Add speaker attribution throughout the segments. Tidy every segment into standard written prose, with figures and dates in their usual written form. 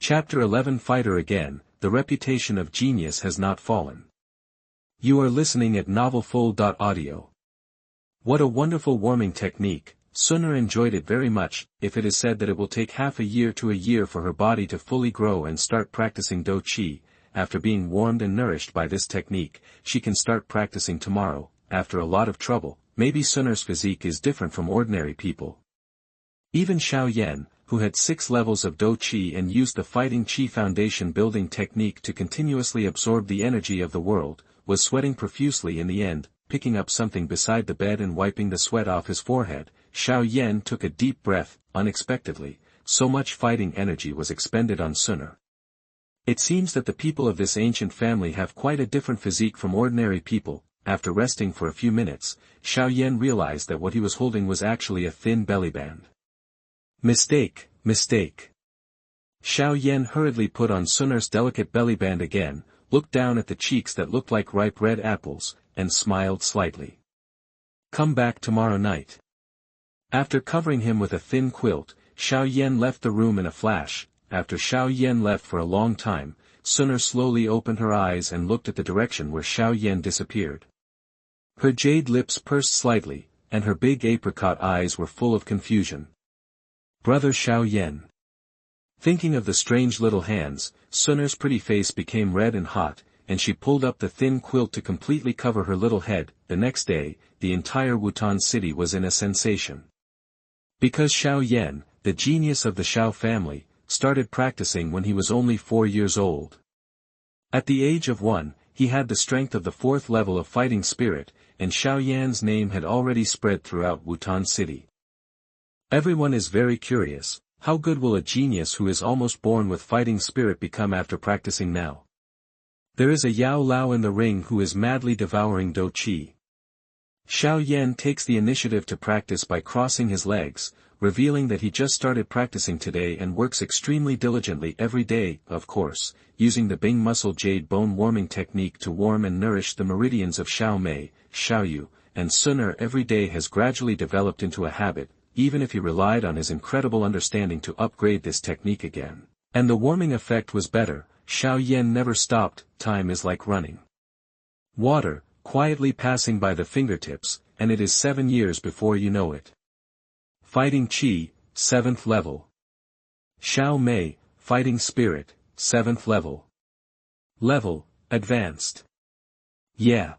Speaker 1: Chapter 11 Fighter Again, the reputation of genius has not fallen. You are listening at novelfull.audio. What a wonderful warming technique. Xuan enjoyed it very much. If it is said that it will take half a year to a year for her body to fully grow and start practicing Dou Qi, after being warmed and nourished by this technique, she can start practicing tomorrow, after a lot of trouble. Maybe Xuan's physique is different from ordinary people. Even Xiao Yan, who had 6 levels of Dou Qi and used the Fighting Qi Foundation building technique to continuously absorb the energy of the world, was sweating profusely in the end. Picking up something beside the bed and wiping the sweat off his forehead, Xiao Yan took a deep breath. Unexpectedly, so much fighting energy was expended on Xuan. It seems that the people of this ancient family have quite a different physique from ordinary people. After resting for a few minutes, Xiao Yan realized that what he was holding was actually a thin bellyband. Mistake, mistake. Xiao Yan hurriedly put on Xuan's delicate bellyband again, looked down at the cheeks that looked like ripe red apples, and smiled slightly. Come back tomorrow night. After covering him with a thin quilt, Xiao Yan left the room in a flash. After Xiao Yan left for a long time, Xuan slowly opened her eyes and looked at the direction where Xiao Yan disappeared. Her jade lips pursed slightly, and her big apricot eyes were full of confusion. Brother Xiao Yan. Thinking of the strange little hands, Xuan's pretty face became red and hot, and she pulled up the thin quilt to completely cover her little head. The next day, the entire Wutan city was in a sensation. Because Xiao Yan, the genius of the Xiao family, started practicing when he was only 4 years old. At the age of 1, he had the strength of the 4th level of fighting spirit, and Xiao Yan's name had already spread throughout Wutan city. Everyone is very curious, how good will a genius who is almost born with fighting spirit become after practicing now? There is a Yao Lao in the ring who is madly devouring Dou Qi. Xiao Yan takes the initiative to practice by crossing his legs, revealing that he just started practicing today and works extremely diligently every day, of course, using the Bing muscle jade bone warming technique to warm and nourish the meridians of Xiao Mei, Xiao Yu, and Xuan every day has gradually developed into a habit, even if he relied on his incredible understanding to upgrade this technique again. And the warming effect was better. Xiao Yan never stopped. Time is like running water, quietly passing by the fingertips, and it is 7 years before you know it. Fighting Qi, 7th level. Xiao Mei, Fighting Spirit, 7th level. Level, Advanced. Yeah.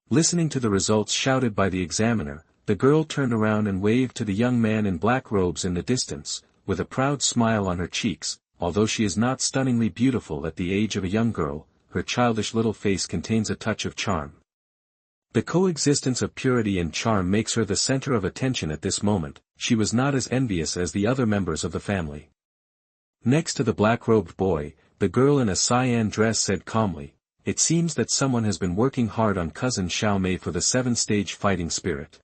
Speaker 1: Listening to the results shouted by the examiner, the girl turned around and waved to the young man in black robes in the distance, with a proud smile on her cheeks. Although she is not stunningly beautiful at the age of a young girl, her childish little face contains a touch of charm. The coexistence of purity and charm makes her the center of attention at this moment. She was not as envious as the other members of the family. Next to the black-robed boy, the girl in a cyan dress said calmly, "It seems that someone has been working hard on cousin Xiao Mei for the 7th-stage fighting spirit."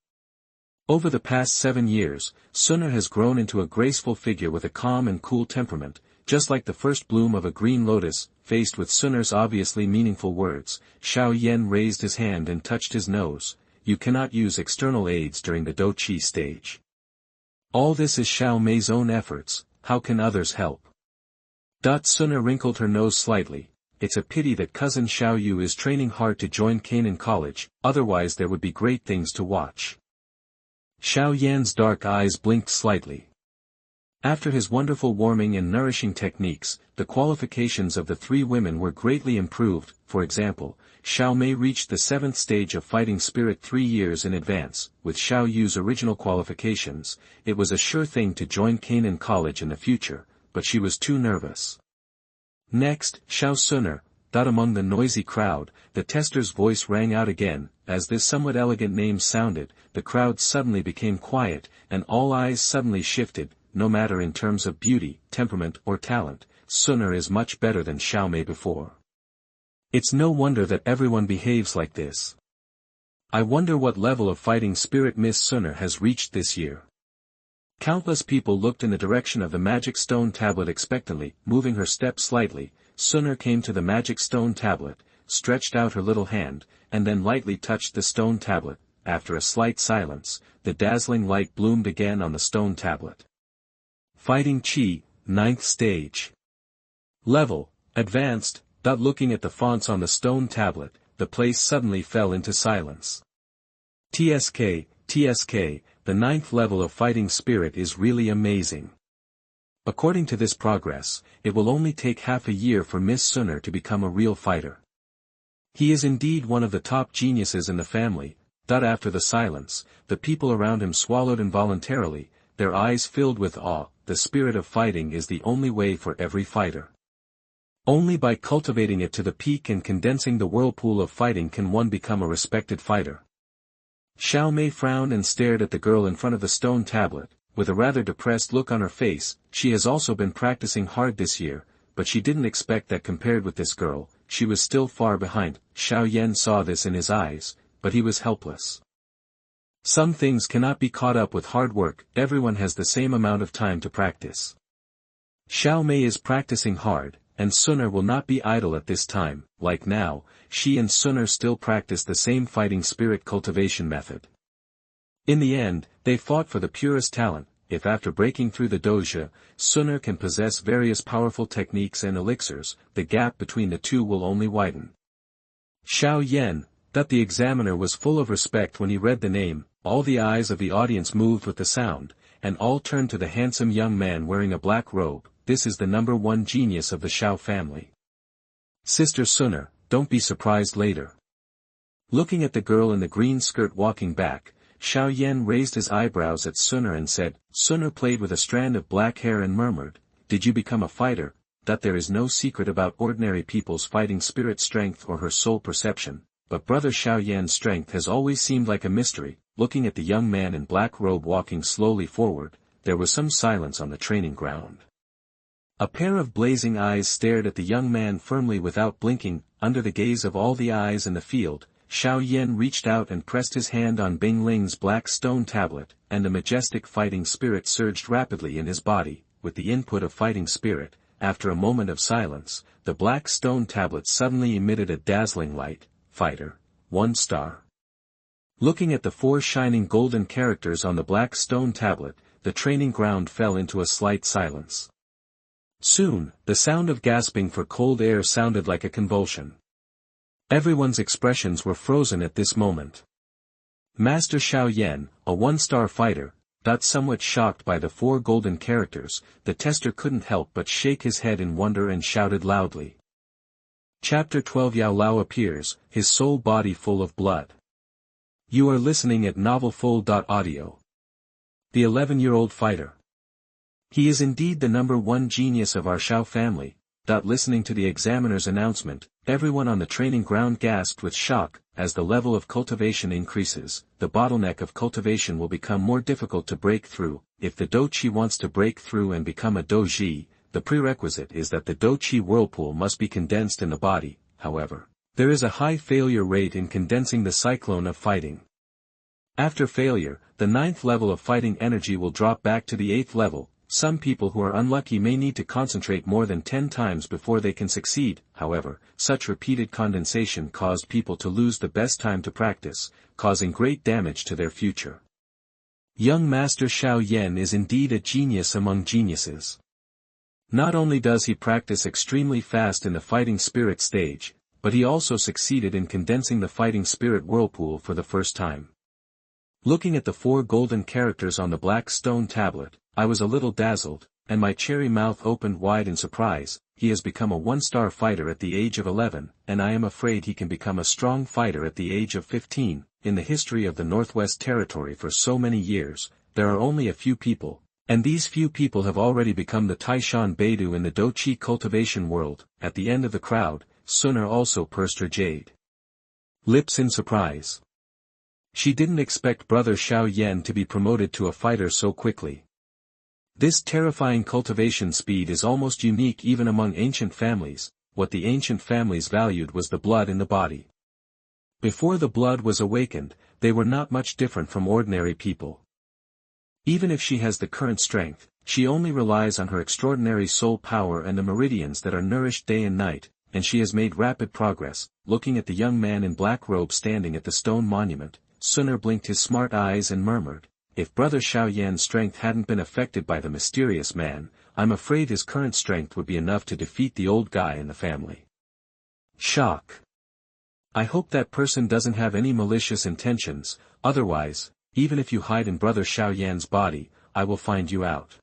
Speaker 1: Over the past 7 years, Xuan has grown into a graceful figure with a calm and cool temperament, just like the first bloom of a green lotus. Faced with Xuan's obviously meaningful words, Xiao Yan raised his hand and touched his nose. You cannot use external aids during the Dou Qi stage. All this is Xiao Mei's own efforts, how can others help? Xuan wrinkled her nose slightly. It's a pity that cousin Xiao Yu is training hard to join Canaan College, otherwise there would be great things to watch. Xiao Yan's dark eyes blinked slightly. After his wonderful warming and nourishing techniques, the qualifications of the 3 women were greatly improved. For example, Xiao Mei reached the 7th stage of fighting spirit 3 years in advance. With Xiao Yu's original qualifications, it was a sure thing to join Canaan College in the future, but she was too nervous. Next, Xiao Xuan. Among the noisy crowd, the tester's voice rang out again. As this somewhat elegant name sounded, the crowd suddenly became quiet, and all eyes suddenly shifted. No matter in terms of beauty, temperament or talent, Xuan is much better than Xiao Mei before. It's no wonder that everyone behaves like this. I wonder what level of fighting spirit Miss Xuan has reached this year. Countless people looked in the direction of the magic stone tablet expectantly. Moving her step slightly, Xuan came to the magic stone tablet, stretched out her little hand, and then lightly touched the stone tablet. After a slight silence, the dazzling light bloomed again on the stone tablet. Fighting Qi, 9th stage. Level, advanced. Looking at the fonts on the stone tablet, the place suddenly fell into silence. TSK, the 9th level of fighting spirit is really amazing. According to this progress, it will only take half a year for Miss Sunner to become a real fighter. He is indeed one of the top geniuses in the family. After the silence, the people around him swallowed involuntarily, their eyes filled with awe. The spirit of fighting is the only way for every fighter. Only by cultivating it to the peak and condensing the whirlpool of fighting can one become a respected fighter. Xiao Mei frowned and stared at the girl in front of the stone tablet, with a rather depressed look on her face. She has also been practicing hard this year, but she didn't expect that compared with this girl, she was still far behind. Xiao Yan saw this in his eyes, but he was helpless. Some things cannot be caught up with hard work. Everyone has the same amount of time to practice. Xiao Mei is practicing hard, and Sunner will not be idle at this time. Like now, she and Sunner still practice the same fighting spirit cultivation method. In the end, they fought for the purest talent. If after breaking through the Dou Zhi, Sunner can possess various powerful techniques and elixirs, the gap between the two will only widen. Xiao Yan, the examiner was full of respect when he read the name. All the eyes of the audience moved with the sound, and all turned to the handsome young man wearing a black robe. This is the #1 genius of the Xiao family. Sister Sunner, don't be surprised later. Looking at the girl in the green skirt walking back, Xiao Yan raised his eyebrows at Sunner and said. Sunner played with a strand of black hair and murmured, "Did you become a fighter?" There is no secret about ordinary people's fighting spirit strength or her soul perception, but brother Xiao Yan's strength has always seemed like a mystery. Looking at the young man in black robe walking slowly forward, there was some silence on the training ground. A pair of blazing eyes stared at the young man firmly without blinking. Under the gaze of all the eyes in the field, Xiao Yan reached out and pressed his hand on Bing Ling's black stone tablet, and a majestic fighting spirit surged rapidly in his body. With the input of fighting spirit, after a moment of silence, the black stone tablet suddenly emitted a dazzling light. Fighter, 1 star. Looking at the 4 shining golden characters on the black stone tablet, the training ground fell into a slight silence. Soon, the sound of gasping for cold air sounded like a convulsion. Everyone's expressions were frozen at this moment. Master Xiao Yan, a 1-star fighter, somewhat shocked by the 4 golden characters, the tester couldn't help but shake his head in wonder and shouted loudly. Chapter 12 Yao Lao appears, his soul body full of blood. You are listening at novelfull.audio. The 11-year-old fighter. He is indeed the #1 genius of our Xiao family. Listening to the examiner's announcement, everyone on the training ground gasped with shock. As the level of cultivation increases, the bottleneck of cultivation will become more difficult to break through. If the Dou Qi wants to break through and become a Dou Zhi, the prerequisite is that the Dou Qi whirlpool must be condensed in the body. However, there is a high failure rate in condensing the cyclone of fighting. After failure, the 9th level of fighting energy will drop back to the 8th level. Some people who are unlucky may need to concentrate more than 10 times before they can succeed. However, such repeated condensation caused people to lose the best time to practice, causing great damage to their future. Young Master Xiao Yan is indeed a genius among geniuses. Not only does he practice extremely fast in the fighting spirit stage, but he also succeeded in condensing the fighting spirit whirlpool for the first time. Looking at the 4 golden characters on the black stone tablet, I was a little dazzled, and my cherry mouth opened wide in surprise. He has become a 1-star fighter at the age of 11, and I am afraid he can become a strong fighter at the age of 15. In the history of the Northwest Territory for so many years, there are only a few people, and these few people have already become the Taishan Beidou in the Dou Qi cultivation world. At the end of the crowd, Sunner also pursed her jade lips in surprise. She didn't expect brother Xiao Yan to be promoted to a fighter so quickly. This terrifying cultivation speed is almost unique even among ancient families. What the ancient families valued was the blood in the body. Before the blood was awakened, they were not much different from ordinary people. Even if she has the current strength, she only relies on her extraordinary soul power and the meridians that are nourished day and night, and she has made rapid progress. Looking at the young man in black robe standing at the stone monument, Sunner blinked his smart eyes and murmured, "If brother Xiao Yan's strength hadn't been affected by the mysterious man, I'm afraid his current strength would be enough to defeat the old guy in the family. Shock. I hope that person doesn't have any malicious intentions, otherwise, even if you hide in brother Xiao Yan's body, I will find you out.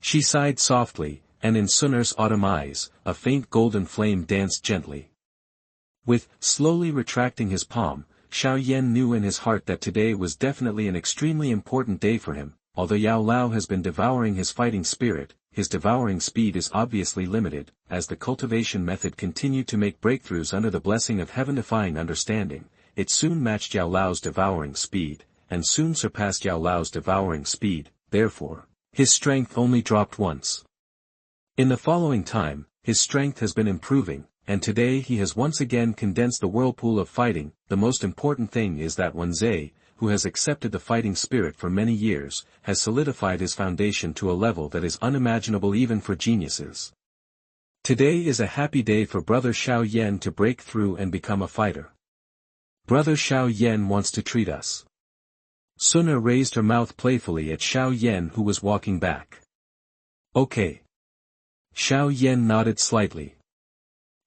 Speaker 1: She sighed softly, and in Sun'er's autumn eyes, a faint golden flame danced gently. With slowly retracting his palm, Xiao Yan knew in his heart that today was definitely an extremely important day for him. Although Yao Lao has been devouring his fighting spirit, his devouring speed is obviously limited, as the cultivation method continued to make breakthroughs under the blessing of heaven-defying understanding. It soon matched Yao Lao's devouring speed, and soon surpassed Yao Lao's devouring speed, therefore, his strength only dropped once. In the following time, his strength has been improving, and today he has once again condensed the whirlpool of fighting. The most important thing is that Zhe, who has accepted the fighting spirit for many years, has solidified his foundation to a level that is unimaginable even for geniuses. Today is a happy day for brother Xiao Yan to break through and become a fighter. Brother Xiao Yan wants to treat us. Sun'er raised her mouth playfully at Xiao Yan, who was walking back. Okay. Xiao Yan nodded slightly.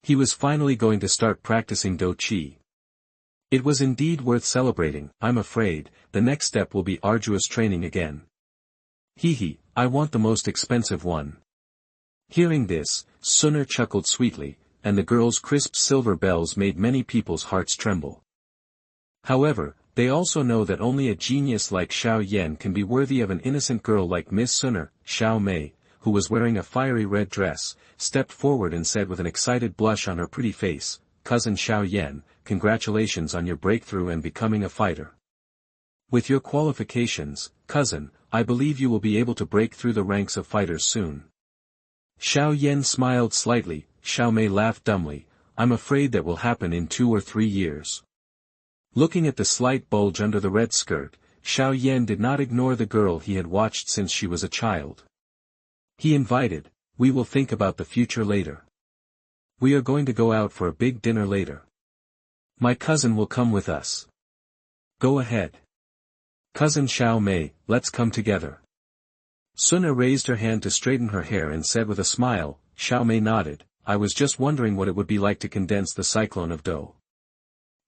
Speaker 1: He was finally going to start practicing Dou Qi. It was indeed worth celebrating. I'm afraid, the next step will be arduous training again. Hee, I want the most expensive one. Hearing this, Sun'er chuckled sweetly, and the girl's crisp silver bells made many people's hearts tremble. However, they also know that only a genius like Xiao Yan can be worthy of an innocent girl like Miss Sun'er. Xiao Mei, who was wearing a fiery red dress, stepped forward and said with an excited blush on her pretty face, "Cousin Xiao Yan, congratulations on your breakthrough and becoming a fighter. With your qualifications, cousin, I believe you will be able to break through the ranks of fighters soon." Xiao Yan smiled slightly. Xiao Mei laughed dumbly. "I'm afraid that will happen in 2 or 3 years." Looking at the slight bulge under the red skirt, Xiao Yan did not ignore the girl he had watched since she was a child. He invited, "We will think about the future later. We are going to go out for a big dinner later. My cousin will come with us." "Go ahead. Cousin Xiao Mei, let's come together." Sun'er raised her hand to straighten her hair and said with a smile. Xiao Mei nodded, "I was just wondering what it would be like to condense the cyclone of Dou.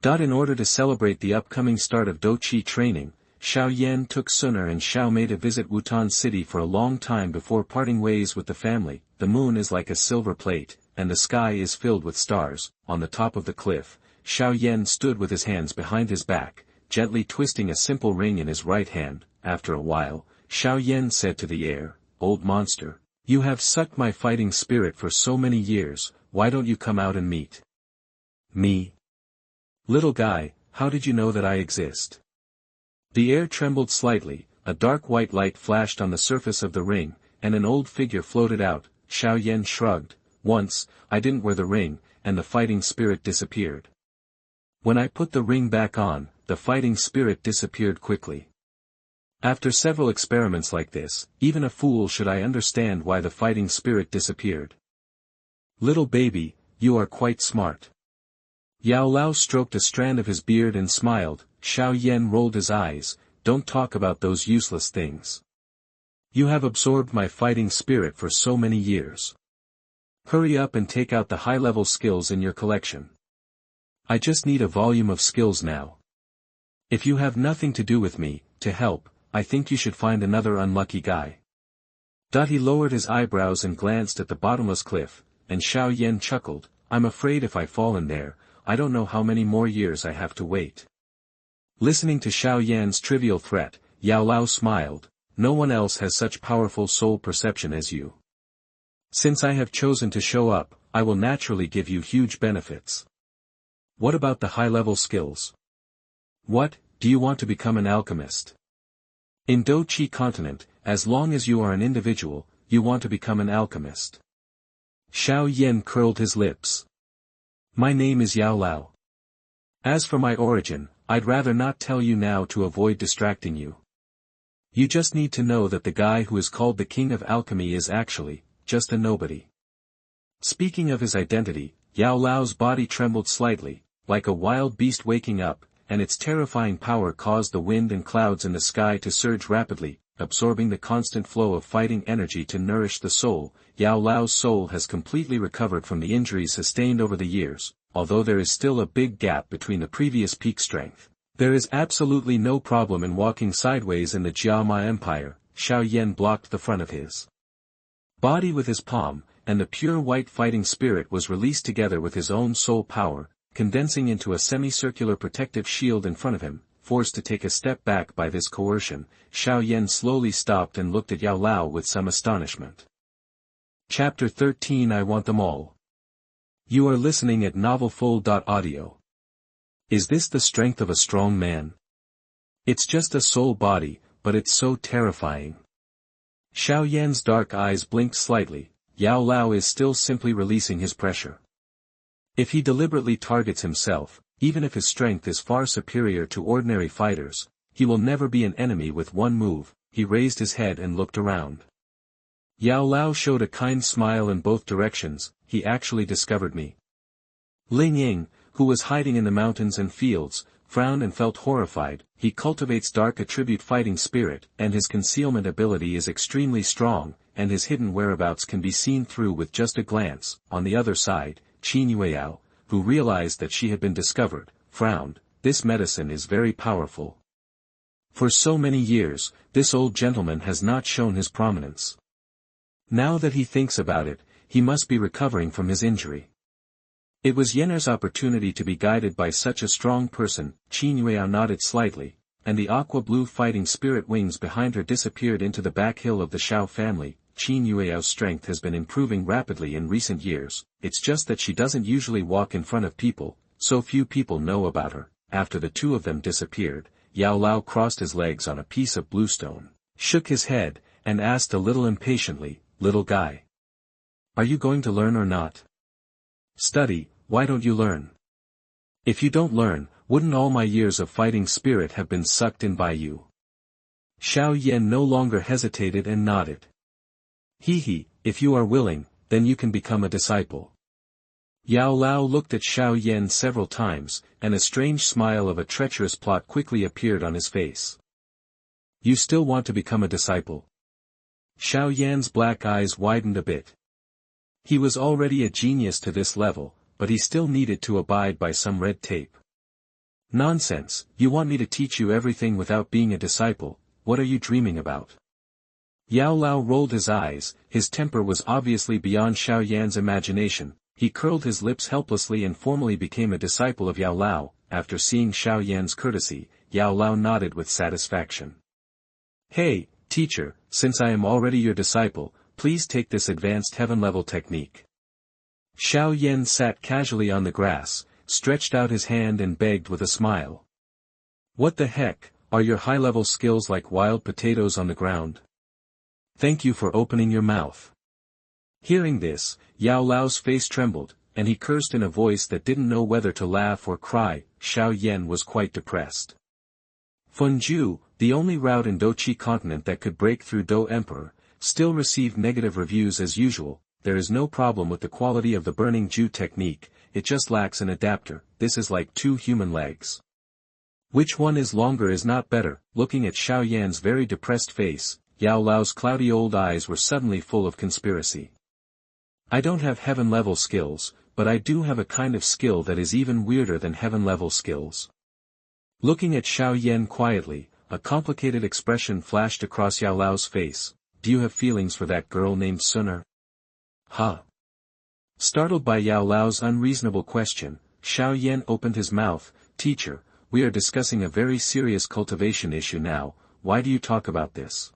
Speaker 1: In order to celebrate the upcoming start of Dou Qi training, Xiao Yan took Sun'er and Xiao Mei to visit Wutan City for a long time before parting ways with the family. The moon is like a silver plate, and the sky is filled with stars. On the top of the cliff, Xiao Yan stood with his hands behind his back, gently twisting a simple ring in his right hand. After a while, Xiao Yan said to the air, "Old monster, you have sucked my fighting spirit for so many years, why don't you come out and meet me?" "Little guy, how did you know that I exist?" The air trembled slightly, a dark white light flashed on the surface of the ring, and an old figure floated out. Xiao Yan shrugged. "Once, I didn't wear the ring, and the fighting spirit disappeared. When I put the ring back on, the fighting spirit disappeared quickly. After several experiments like this, even a fool should understand why the fighting spirit disappeared." "Little baby, you are quite smart." Yao Lao stroked a strand of his beard and smiled. Xiao Yan rolled his eyes. "Don't talk about those useless things. You have absorbed my fighting spirit for so many years. Hurry up and take out the high-level skills in your collection. I just need a volume of skills now. If you have nothing to do with me, to help, I think you should find another unlucky guy." He lowered his eyebrows and glanced at the bottomless cliff, and Xiao Yan chuckled. "I'm afraid if I fall in there, I don't know how many more years I have to wait." Listening to Xiao Yan's trivial threat, Yao Lao smiled. "No one else has such powerful soul perception as you. Since I have chosen to show up, I will naturally give you huge benefits. What about the high-level skills? What, do you want to become an alchemist? In Dou Qi Continent, as long as you are an individual, you want to become an alchemist." Xiao Yan curled his lips. "My name is Yao Lao. As for my origin, I'd rather not tell you now to avoid distracting you. You just need to know that the guy who is called the King of Alchemy is actually, just a nobody." Speaking of his identity, Yao Lao's body trembled slightly, like a wild beast waking up, and its terrifying power caused the wind and clouds in the sky to surge rapidly. absorbing the constant flow of fighting energy to nourish the soul. Yao Lao's soul has completely recovered from the injuries sustained over the years, although there is still a big gap between the previous peak strength. There is absolutely no problem in walking sideways in the Jiama Empire. Xiao Yan blocked the front of his body with his palm, and the pure white fighting spirit was released together with his own soul power, condensing into a semicircular protective shield in front of him. Forced to take a step back by this coercion, Xiao Yan slowly stopped and looked at Yao Lao with some astonishment. Chapter 13 I Want Them All. You are listening at novelfull.audio. Is this the strength of a strong man? It's just a soul body, but it's so terrifying. Xiao Yan's dark eyes blinked slightly. Yao Lao is still simply releasing his pressure. If he deliberately targets himself, even if his strength is far superior to ordinary fighters, he will never be an enemy with one move. He raised his head and looked around. Yao Lao showed a kind smile in both directions. He actually discovered me. Ling Ying, who was hiding in the mountains and fields, frowned and felt horrified. He cultivates dark attribute fighting spirit, and his concealment ability is extremely strong, and his hidden whereabouts can be seen through with just a glance. On the other side, Qin Yueyao, who realized that she had been discovered, frowned. This medicine is very powerful. For so many years, this old gentleman has not shown his prominence. Now that he thinks about it, he must be recovering from his injury. It was Yenner's opportunity to be guided by such a strong person. Qin Yueyao nodded slightly, and the aqua-blue fighting spirit wings behind her disappeared into the back hill of the Xiao family. Qin Yueyao's strength has been improving rapidly in recent years. It's just that she doesn't usually walk in front of people, so few people know about her. After the two of them disappeared, Yao Lao crossed his legs on a piece of bluestone, shook his head, and asked a little impatiently, "Little guy, are you going to learn or not? Study, why don't you learn? If you don't learn, wouldn't all my years of fighting spirit have been sucked in by you?" Xiao Yan no longer hesitated and nodded. "He, if you are willing, then you can become a disciple." Yao Lao looked at Xiao Yan several times, and a strange smile of a treacherous plot quickly appeared on his face. "You still want to become a disciple?" Xiao Yan's black eyes widened a bit. He was already a genius to this level, but he still needed to abide by some red tape. "Nonsense, you want me to teach you everything without being a disciple? What are you dreaming about?" Yao Lao rolled his eyes. His temper was obviously beyond Xiao Yan's imagination. He curled his lips helplessly and formally became a disciple of Yao Lao. After seeing Xiao Yan's courtesy, Yao Lao nodded with satisfaction. "Hey, teacher, since I am already your disciple, please take this advanced heaven-level technique." Xiao Yan sat casually on the grass, stretched out his hand and begged with a smile. "What the heck, are your high-level skills like wild potatoes on the ground? Thank you for opening your mouth." Hearing this, Yao Lao's face trembled, and he cursed in a voice that didn't know whether to laugh or cry. Xiao Yan was quite depressed. Fen Jue, the only route in Dou Qi Continent that could break through Dou Emperor, still received negative reviews as usual. There is no problem with the quality of the Burning Jue technique, it just lacks an adapter. This is like two human legs. Which one is longer is not better. Looking at Xiao Yan's very depressed face, Yao Lao's cloudy old eyes were suddenly full of conspiracy. "I don't have heaven-level skills, but I do have a kind of skill that is even weirder than heaven-level skills." Looking at Xiao Yan quietly, a complicated expression flashed across Yao Lao's face. "Do you have feelings for that girl named Suner?" "Huh?" Startled by Yao Lao's unreasonable question, Xiao Yan opened his mouth. "Teacher, we are discussing a very serious cultivation issue now. Why do you talk about this?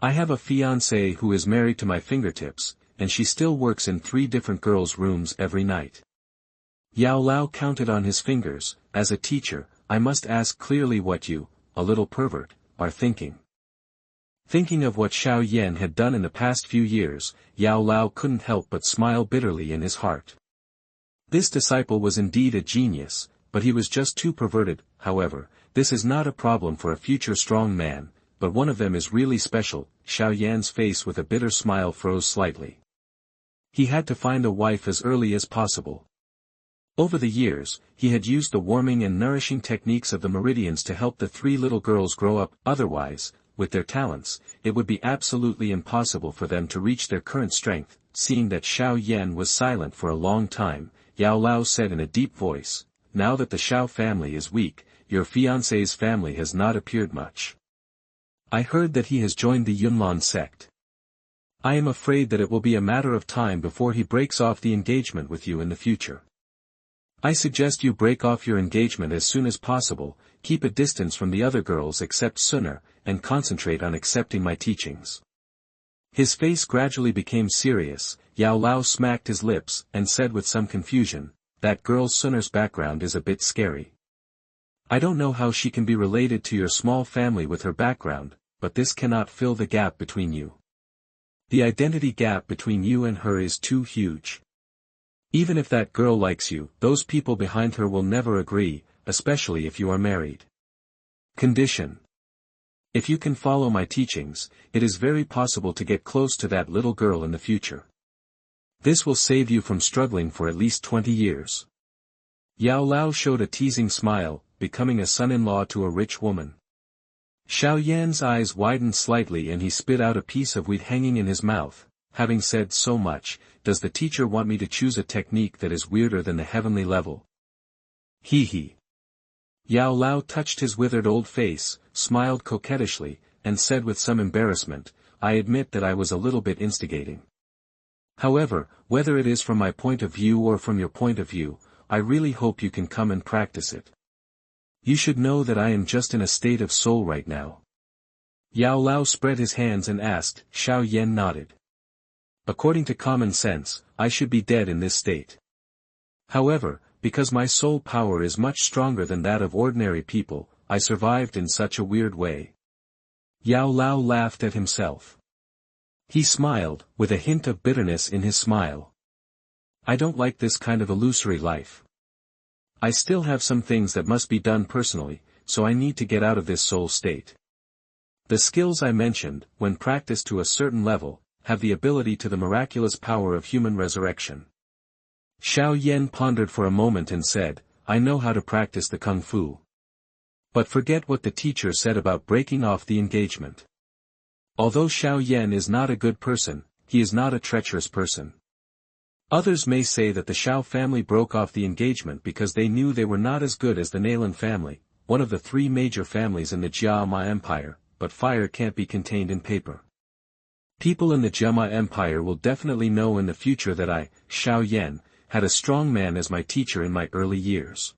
Speaker 1: I have a fiancée who is married to my fingertips, and she still works in 3 different girls' rooms every night." Yao Lao counted on his fingers. "As a teacher, I must ask clearly what you, a little pervert, are thinking." Thinking of what Xiao Yan had done in the past few years, Yao Lao couldn't help but smile bitterly in his heart. This disciple was indeed a genius, but he was just too perverted. However, this is not a problem for a future strong man, but one of them is really special. Xiao Yan's face with a bitter smile froze slightly. He had to find a wife as early as possible. Over the years, he had used the warming and nourishing techniques of the meridians to help the 3 little girls grow up. Otherwise, with their talents, it would be absolutely impossible for them to reach their current strength. Seeing that Xiao Yan was silent for a long time, Yao Lao said in a deep voice, "Now that the Xiao family is weak, your fiancé's family has not appeared much. I heard that he has joined the Yunlan sect. I am afraid that it will be a matter of time before he breaks off the engagement with you in the future. I suggest you break off your engagement as soon as possible, keep a distance from the other girls except Suna, and concentrate on accepting my teachings." His face gradually became serious. Yao Lao smacked his lips and said with some confusion, "That girl Suna's background is a bit scary. I don't know how she can be related to your small family with her background, but this cannot fill the gap between you. The identity gap between you and her is too huge. Even if that girl likes you, those people behind her will never agree, especially if you are married. Condition: if you can follow my teachings, it is very possible to get close to that little girl in the future. This will save you from struggling for at least 20 years. Yao Lao showed a teasing smile, becoming a son-in-law to a rich woman. Xiao Yan's eyes widened slightly and he spit out a piece of wheat hanging in his mouth. Having said so much, does the teacher want me to choose a technique that is weirder than the heavenly level? Hee hee. Yao Lao touched his withered old face, smiled coquettishly, and said with some embarrassment, "I admit that I was a little bit instigating. However, whether it is from my point of view or from your point of view, I really hope you can come and practice it. You should know that I am just in a state of soul right now." Yao Lao spread his hands and asked. Xiao Yan nodded. "According to common sense, I should be dead in this state. However, because my soul power is much stronger than that of ordinary people, I survived in such a weird way." Yao Lao laughed at himself. He smiled, with a hint of bitterness in his smile. "I don't like this kind of illusory life. I still have some things that must be done personally, so I need to get out of this soul state. The skills I mentioned, when practiced to a certain level, have the ability to the miraculous power of human resurrection." Xiao Yan pondered for a moment and said, "I know how to practice the kung fu. But forget what the teacher said about breaking off the engagement. Although Xiao Yan is not a good person, he is not a treacherous person. Others may say that the Xiao family broke off the engagement because they knew they were not as good as the Nalan family, one of the three major families in the Jiama Empire, but fire can't be contained in paper. People in the Jiama Empire will definitely know in the future that I, Xiao Yan, had a strong man as my teacher in my early years.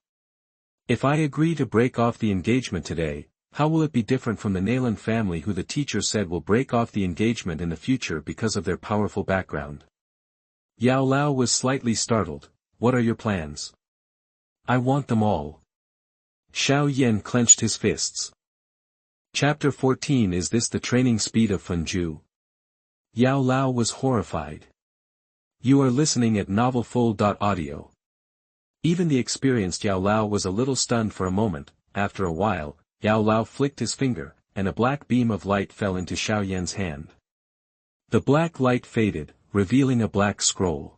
Speaker 1: If I agree to break off the engagement today, how will it be different from the Nalan family who the teacher said will break off the engagement in the future because of their powerful background?" Yao Lao was slightly startled. "What are your plans?" "I want them all." Xiao Yan clenched his fists. Chapter 14. Is this the training speed of Fen Jue? Yao Lao was horrified. You are listening at novelfull.audio. Even the experienced Yao Lao was a little stunned for a moment. After a while, Yao Lao flicked his finger, and a black beam of light fell into Xiao Yan's hand. The black light faded, revealing a black scroll.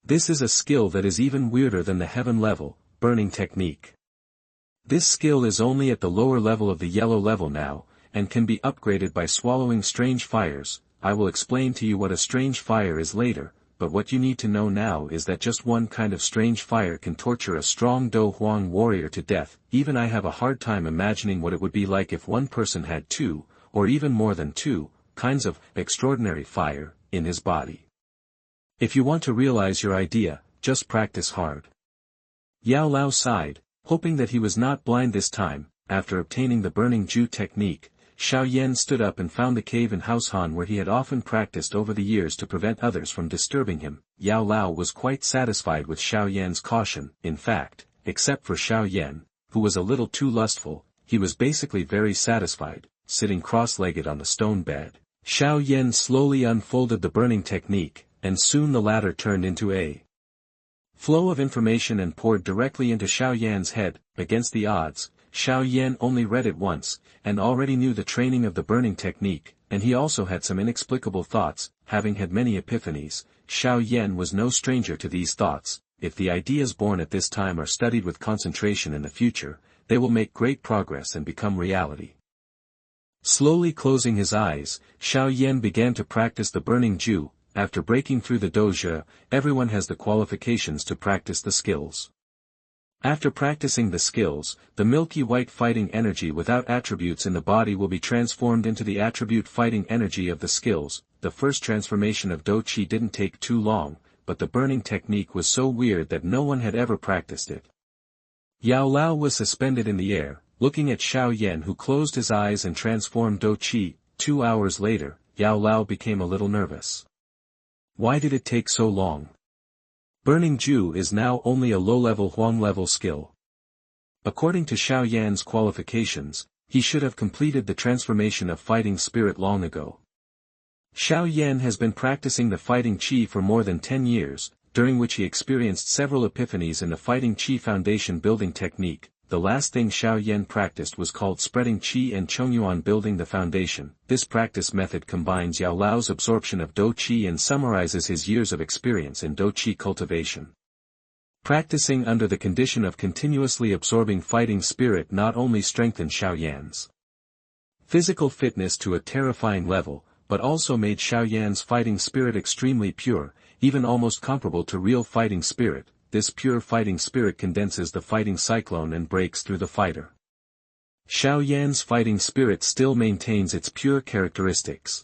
Speaker 1: This is a skill that is even weirder than the heaven level, burning technique. This skill is only at the lower level of the yellow level now, and can be upgraded by swallowing strange fires. I will explain to you what a strange fire is later, but what you need to know now is that just one kind of strange fire can torture a strong Dou Huang warrior to death. Even I have a hard time imagining what it would be like if one person had two, or even more than two, kinds of extraordinary fire in his body. If you want to realize your idea, just practice hard. Yao Lao sighed, hoping that he was not blind this time. After obtaining the burning Jue technique, Xiao Yan stood up and found the cave in House Han where he had often practiced over the years to prevent others from disturbing him. Yao Lao was quite satisfied with Xiao Yan's caution. In fact, except for Xiao Yan, who was a little too lustful, he was basically very satisfied. Sitting cross-legged on the stone bed, Xiao Yan slowly unfolded the burning technique, and soon the latter turned into a flow of information and poured directly into Xiao Yan's head. Against the odds, Xiao Yan only read it once, and already knew the training of the burning technique, and he also had some inexplicable thoughts. Having had many epiphanies, Xiao Yan was no stranger to these thoughts. If the ideas born at this time are studied with concentration in the future, they will make great progress and become reality. Slowly closing his eyes, Xiao Yan began to practice the burning Ju. After breaking through the Dou Zhi, everyone has the qualifications to practice the skills. After practicing the skills, the milky white fighting energy without attributes in the body will be transformed into the attribute fighting energy of the skills. The first transformation of Dou Qi didn't take too long, but the burning technique was so weird that no one had ever practiced it. Yao Lao was suspended in the air, looking at Xiao Yan, who closed his eyes and transformed Dou Qi. 2 hours later, Yao Lao became a little nervous. Why did it take so long? Burning Ju is now only a low-level Huang-level skill. According to Xiao Yan's qualifications, he should have completed the transformation of fighting spirit long ago. Xiao Yan has been practicing the fighting Qi for more than 10 years, during which he experienced several epiphanies in the fighting Qi foundation building technique. The last thing Xiao Yan practiced was called spreading Qi and Chongyuan building the foundation. This practice method combines Yao Lao's absorption of Dou Qi and summarizes his years of experience in Dou Qi cultivation. Practicing under the condition of continuously absorbing fighting spirit not only strengthened Xiao Yan's physical fitness to a terrifying level, but also made Xiao Yan's fighting spirit extremely pure, even almost comparable to real fighting spirit. This pure fighting spirit condenses the fighting cyclone and breaks through the fighter. Xiao Yan's fighting spirit still maintains its pure characteristics.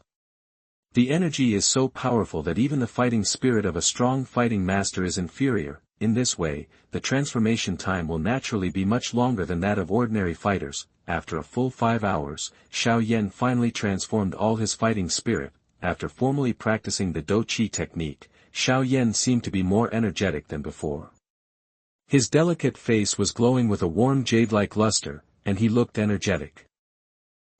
Speaker 1: The energy is so powerful that even the fighting spirit of a strong fighting master is inferior. In this way, the transformation time will naturally be much longer than that of ordinary fighters. After a full 5 hours, Xiao Yan finally transformed all his fighting spirit. After formally practicing the Dou Qi technique, Xiao Yan seemed to be more energetic than before. His delicate face was glowing with a warm jade-like luster, and he looked energetic.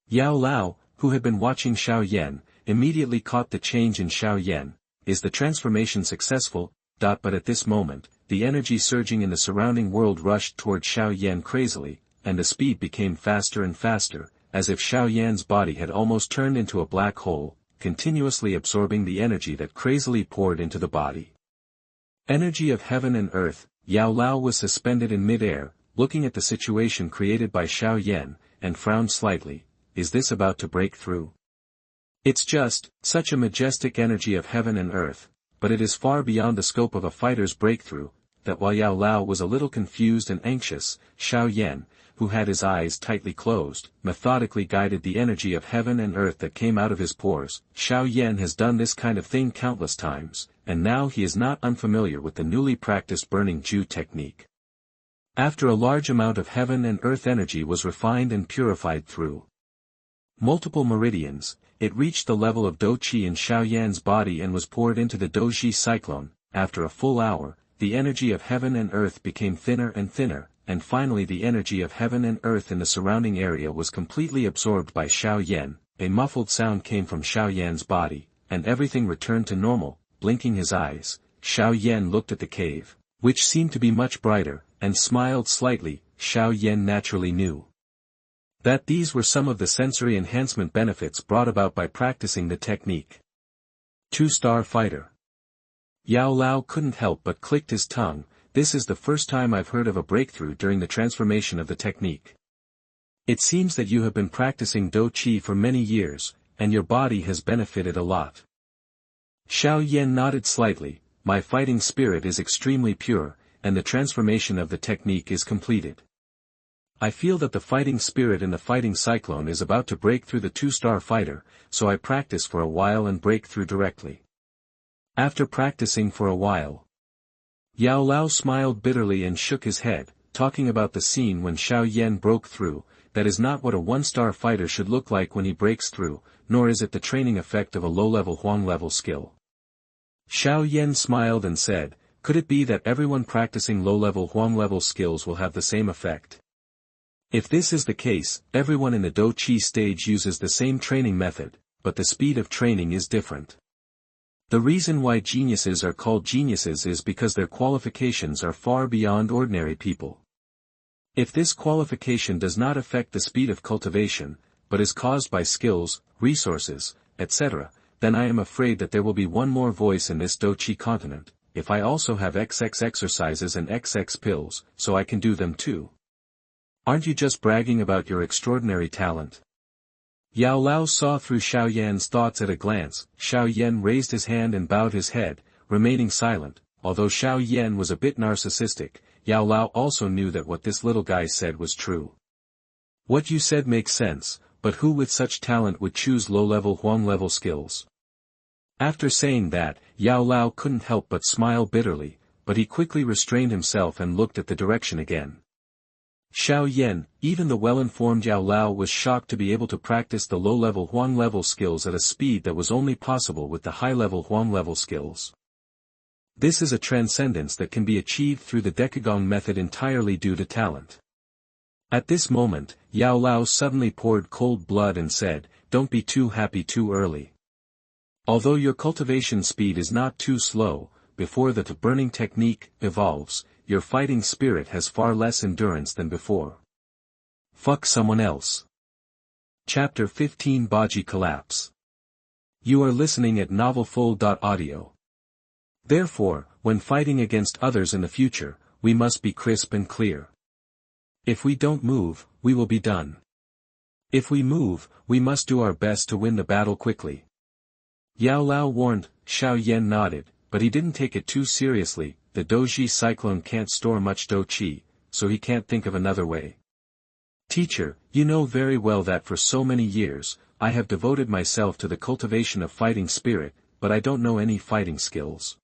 Speaker 1: Yao Lao, who had been watching Xiao Yan, immediately caught the change in Xiao Yan. Is the transformation successful? But at this moment, the energy surging in the surrounding world rushed toward Xiao Yan crazily, and the speed became faster and faster, as if Xiao Yan's body had almost turned into a black hole, continuously absorbing the energy that crazily poured into the body. Energy of heaven and earth. Yao Lao was suspended in mid-air, looking at the situation created by Xiao Yan, and frowned slightly. Is this about to break through? It's just such a majestic energy of heaven and earth, but it is far beyond the scope of a fighter's breakthrough. That while Yao Lao was a little confused and anxious, Xiao Yan, who had his eyes tightly closed, methodically guided the energy of heaven and earth that came out of his pores. Xiao Yan has done this kind of thing countless times, and now he is not unfamiliar with the newly practiced burning Ju technique. After a large amount of heaven and earth energy was refined and purified through multiple meridians, it reached the level of Dou Qi in Xiao Yan's body and was poured into the Dou Zhi cyclone. After a full hour, the energy of heaven and earth became thinner and thinner, and finally the energy of heaven and earth in the surrounding area was completely absorbed by Xiao Yan. A muffled sound came from Xiao Yan's body, and everything returned to normal. Blinking his eyes, Xiao Yan looked at the cave, which seemed to be much brighter, and smiled slightly. Xiao Yan naturally knew that these were some of the sensory enhancement benefits brought about by practicing the technique. 2-star fighter. Yao Lao couldn't help but clicked his tongue. This is the first time I've heard of a breakthrough during the transformation of the technique. It seems that you have been practicing Dou Qi for many years, and your body has benefited a lot. Xiao Yan nodded slightly. My fighting spirit is extremely pure, and the transformation of the technique is completed. I feel that the fighting spirit in the fighting cyclone is about to break through the 2-star fighter, so I practice for a while and break through directly. After practicing for a while, Yao Lao smiled bitterly and shook his head, talking about the scene when Xiao Yan broke through. That is not what a 1-star fighter should look like when he breaks through, nor is it the training effect of a low-level Huang-level skill. Xiao Yan smiled and said, could it be that everyone practicing low-level Huang-level skills will have the same effect? If this is the case, everyone in the Dou Qi stage uses the same training method, but the speed of training is different. The reason why geniuses are called geniuses is because their qualifications are far beyond ordinary people. If this qualification does not affect the speed of cultivation, but is caused by skills, resources, etc., then I am afraid that there will be one more voice in this Dou Qi continent. If I also have XX exercises and XX pills, so I can do them too. Aren't you just bragging about your extraordinary talent? Yao Lao saw through Xiao Yan's thoughts at a glance. Xiao Yan raised his hand and bowed his head, remaining silent. Although Xiao Yan was a bit narcissistic, Yao Lao also knew that what this little guy said was true. What you said makes sense, but who with such talent would choose low-level Huang-level skills? After saying that, Yao Lao couldn't help but smile bitterly, but he quickly restrained himself and looked at the direction again. Xiao Yan, even the well-informed Yao Lao was shocked to be able to practice the low-level Huang-level skills at a speed that was only possible with the high-level Huang-level skills. This is a transcendence that can be achieved through the Dekagong method entirely due to talent. At this moment, Yao Lao suddenly poured cold blood and said, "Don't be too happy too early. Although your cultivation speed is not too slow, before the burning technique evolves, your fighting spirit has far less endurance than before. Fuck someone else." Chapter 15 Baji Collapse. You are listening at novelfull.audio. Therefore, when fighting against others in the future, we must be crisp and clear. If we don't move, we will be done. If we move, we must do our best to win the battle quickly. Yao Lao warned. Xiao Yan nodded, but he didn't take it too seriously. The Dou Zhi cyclone can't store much Dou Qi, so he can't think of another way. Teacher, you know very well that for so many years, I have devoted myself to the cultivation of fighting spirit, but I don't know any fighting skills.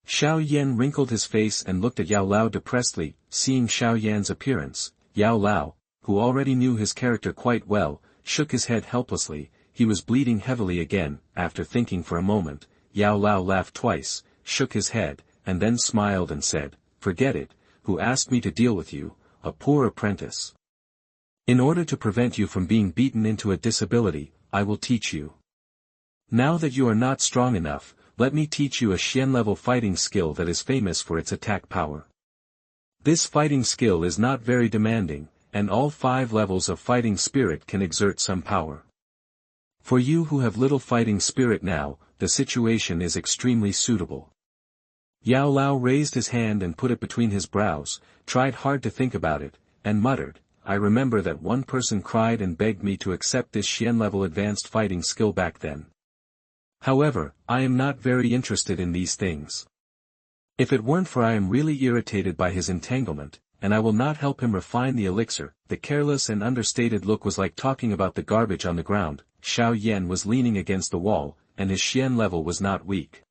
Speaker 1: Xiao Yan wrinkled his face and looked at Yao Lao depressedly. Seeing Xiao Yan's appearance, Yao Lao, who already knew his character quite well, shook his head helplessly. He was bleeding heavily again. After thinking for a moment, Yao Lao laughed twice, shook his head, and then smiled and said, "Forget it, who asked me to deal with you, a poor apprentice? In order to prevent you from being beaten into a disability, I will teach you. Now that you are not strong enough, let me teach you a Xian-level fighting skill that is famous for its attack power. This fighting skill is not very demanding, and all 5 levels of fighting spirit can exert some power. For you who have little fighting spirit now, the situation is extremely suitable." Yao Lao raised his hand and put it between his brows, tried hard to think about it, and muttered, "I remember that one person cried and begged me to accept this Xian-level advanced fighting skill back then. However, I am not very interested in these things. If it weren't for I am really irritated by his entanglement, and I will not help him refine the elixir." The careless and understated look was like talking about the garbage on the ground. Xiao Yan was leaning against the wall, and his Xian level was not weak.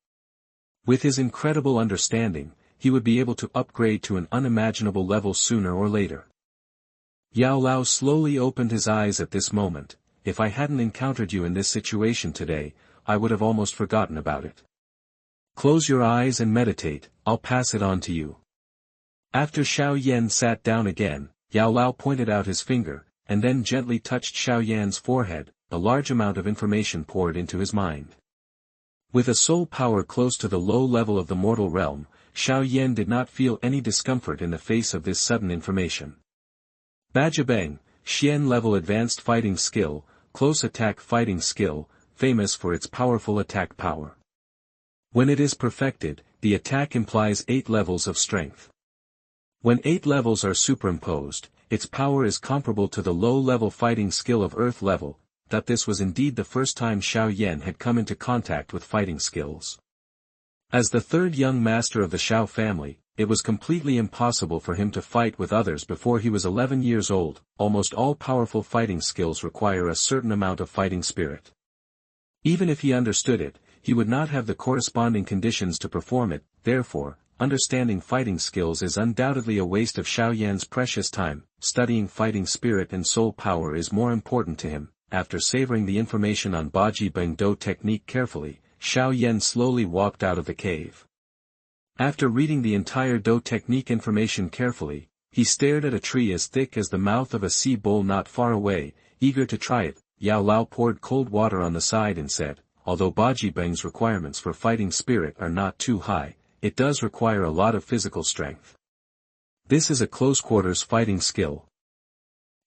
Speaker 1: With his incredible understanding, he would be able to upgrade to an unimaginable level sooner or later. Yao Lao slowly opened his eyes at this moment. "If I hadn't encountered you in this situation today, I would have almost forgotten about it. Close your eyes and meditate, I'll pass it on to you." After Xiao Yan sat down again, Yao Lao pointed out his finger, and then gently touched Xiao Yan's forehead. A large amount of information poured into his mind. With a soul power close to the low level of the mortal realm, Xiao Yan did not feel any discomfort in the face of this sudden information. Bajabang, Xian-level advanced fighting skill, close attack fighting skill, famous for its powerful attack power. When it is perfected, the attack implies 8 levels of strength. When 8 levels are superimposed, its power is comparable to the low-level fighting skill of Earth level. That this was indeed the first time Xiao Yan had come into contact with fighting skills. As the 3rd young master of the Xiao family, it was completely impossible for him to fight with others before he was 11 years old. Almost all powerful fighting skills require a certain amount of fighting spirit. Even if he understood it, he would not have the corresponding conditions to perform it. Therefore, understanding fighting skills is undoubtedly a waste of Xiao Yan's precious time. Studying fighting spirit and soul power is more important to him. After savoring the information on Baji Beng Dou technique carefully, Xiao Yan slowly walked out of the cave. After reading the entire Dou technique information carefully, he stared at a tree as thick as the mouth of a sea bowl not far away, eager to try it. Yao Lao poured cold water on the side and said, "Although Baji Beng's requirements for fighting spirit are not too high, it does require a lot of physical strength. This is a close-quarters fighting skill.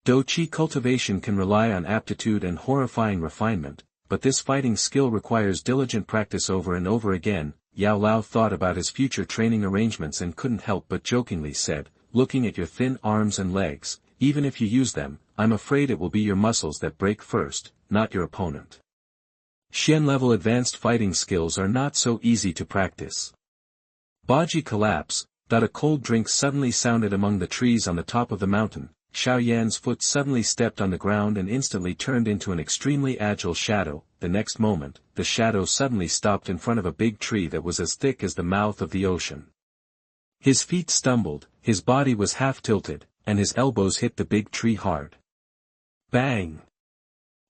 Speaker 1: Dou Qi cultivation can rely on aptitude and horrifying refinement, but this fighting skill requires diligent practice over and over again." Yao Lao thought about his future training arrangements and couldn't help but jokingly said, "Looking at your thin arms and legs, even if you use them, I'm afraid it will be your muscles that break first, not your opponent. Xian-level advanced fighting skills are not so easy to practice. Baji collapse. A cold drink suddenly sounded among the trees on the top of the mountain. Xiao Yan's foot suddenly stepped on the ground and instantly turned into an extremely agile shadow. The next moment, the shadow suddenly stopped in front of a big tree that was as thick as the mouth of the ocean. His feet stumbled, his body was half tilted, and his elbows hit the big tree hard. Bang!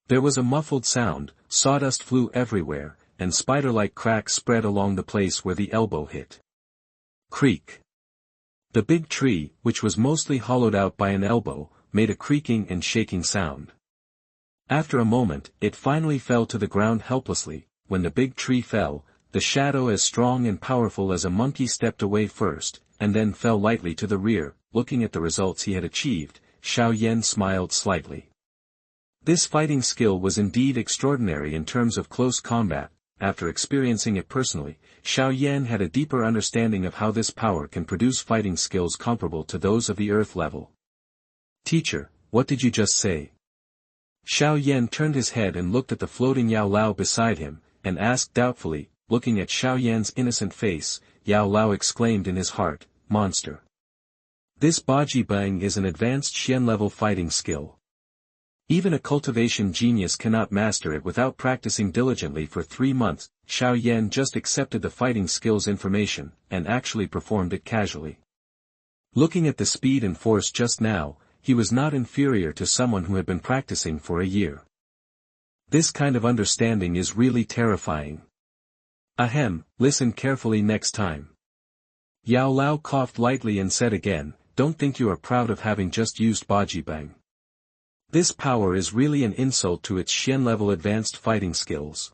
Speaker 1: There was a muffled sound, sawdust flew everywhere, and spider-like cracks spread along the place where the elbow hit. Creak! The big tree, which was mostly hollowed out by an elbow, made a creaking and shaking sound. After a moment, it finally fell to the ground helplessly. When the big tree fell, the shadow as strong and powerful as a monkey stepped away first, and then fell lightly to the rear. Looking at the results he had achieved, Xiao Yan smiled slightly. This fighting skill was indeed extraordinary in terms of close combat. After experiencing it personally, Xiao Yan had a deeper understanding of how this power can produce fighting skills comparable to those of the earth level. Teacher, what did you just say? Xiao Yan turned his head and looked at the floating Yao Lao beside him, and asked doubtfully. Looking at Xiao Yan's innocent face, Yao Lao exclaimed in his heart, monster. This Baji Bang is an advanced Xian-level fighting skill. Even a cultivation genius cannot master it without practicing diligently for 3 months. Xiao Yan just accepted the fighting skills information, and actually performed it casually. Looking at the speed and force just now, he was not inferior to someone who had been practicing for a year. This kind of understanding is really terrifying. Ahem, listen carefully next time. Yao Lao coughed lightly and said again, don't think you are proud of having just used Baji Bang. This power is really an insult to its Xian-level advanced fighting skills.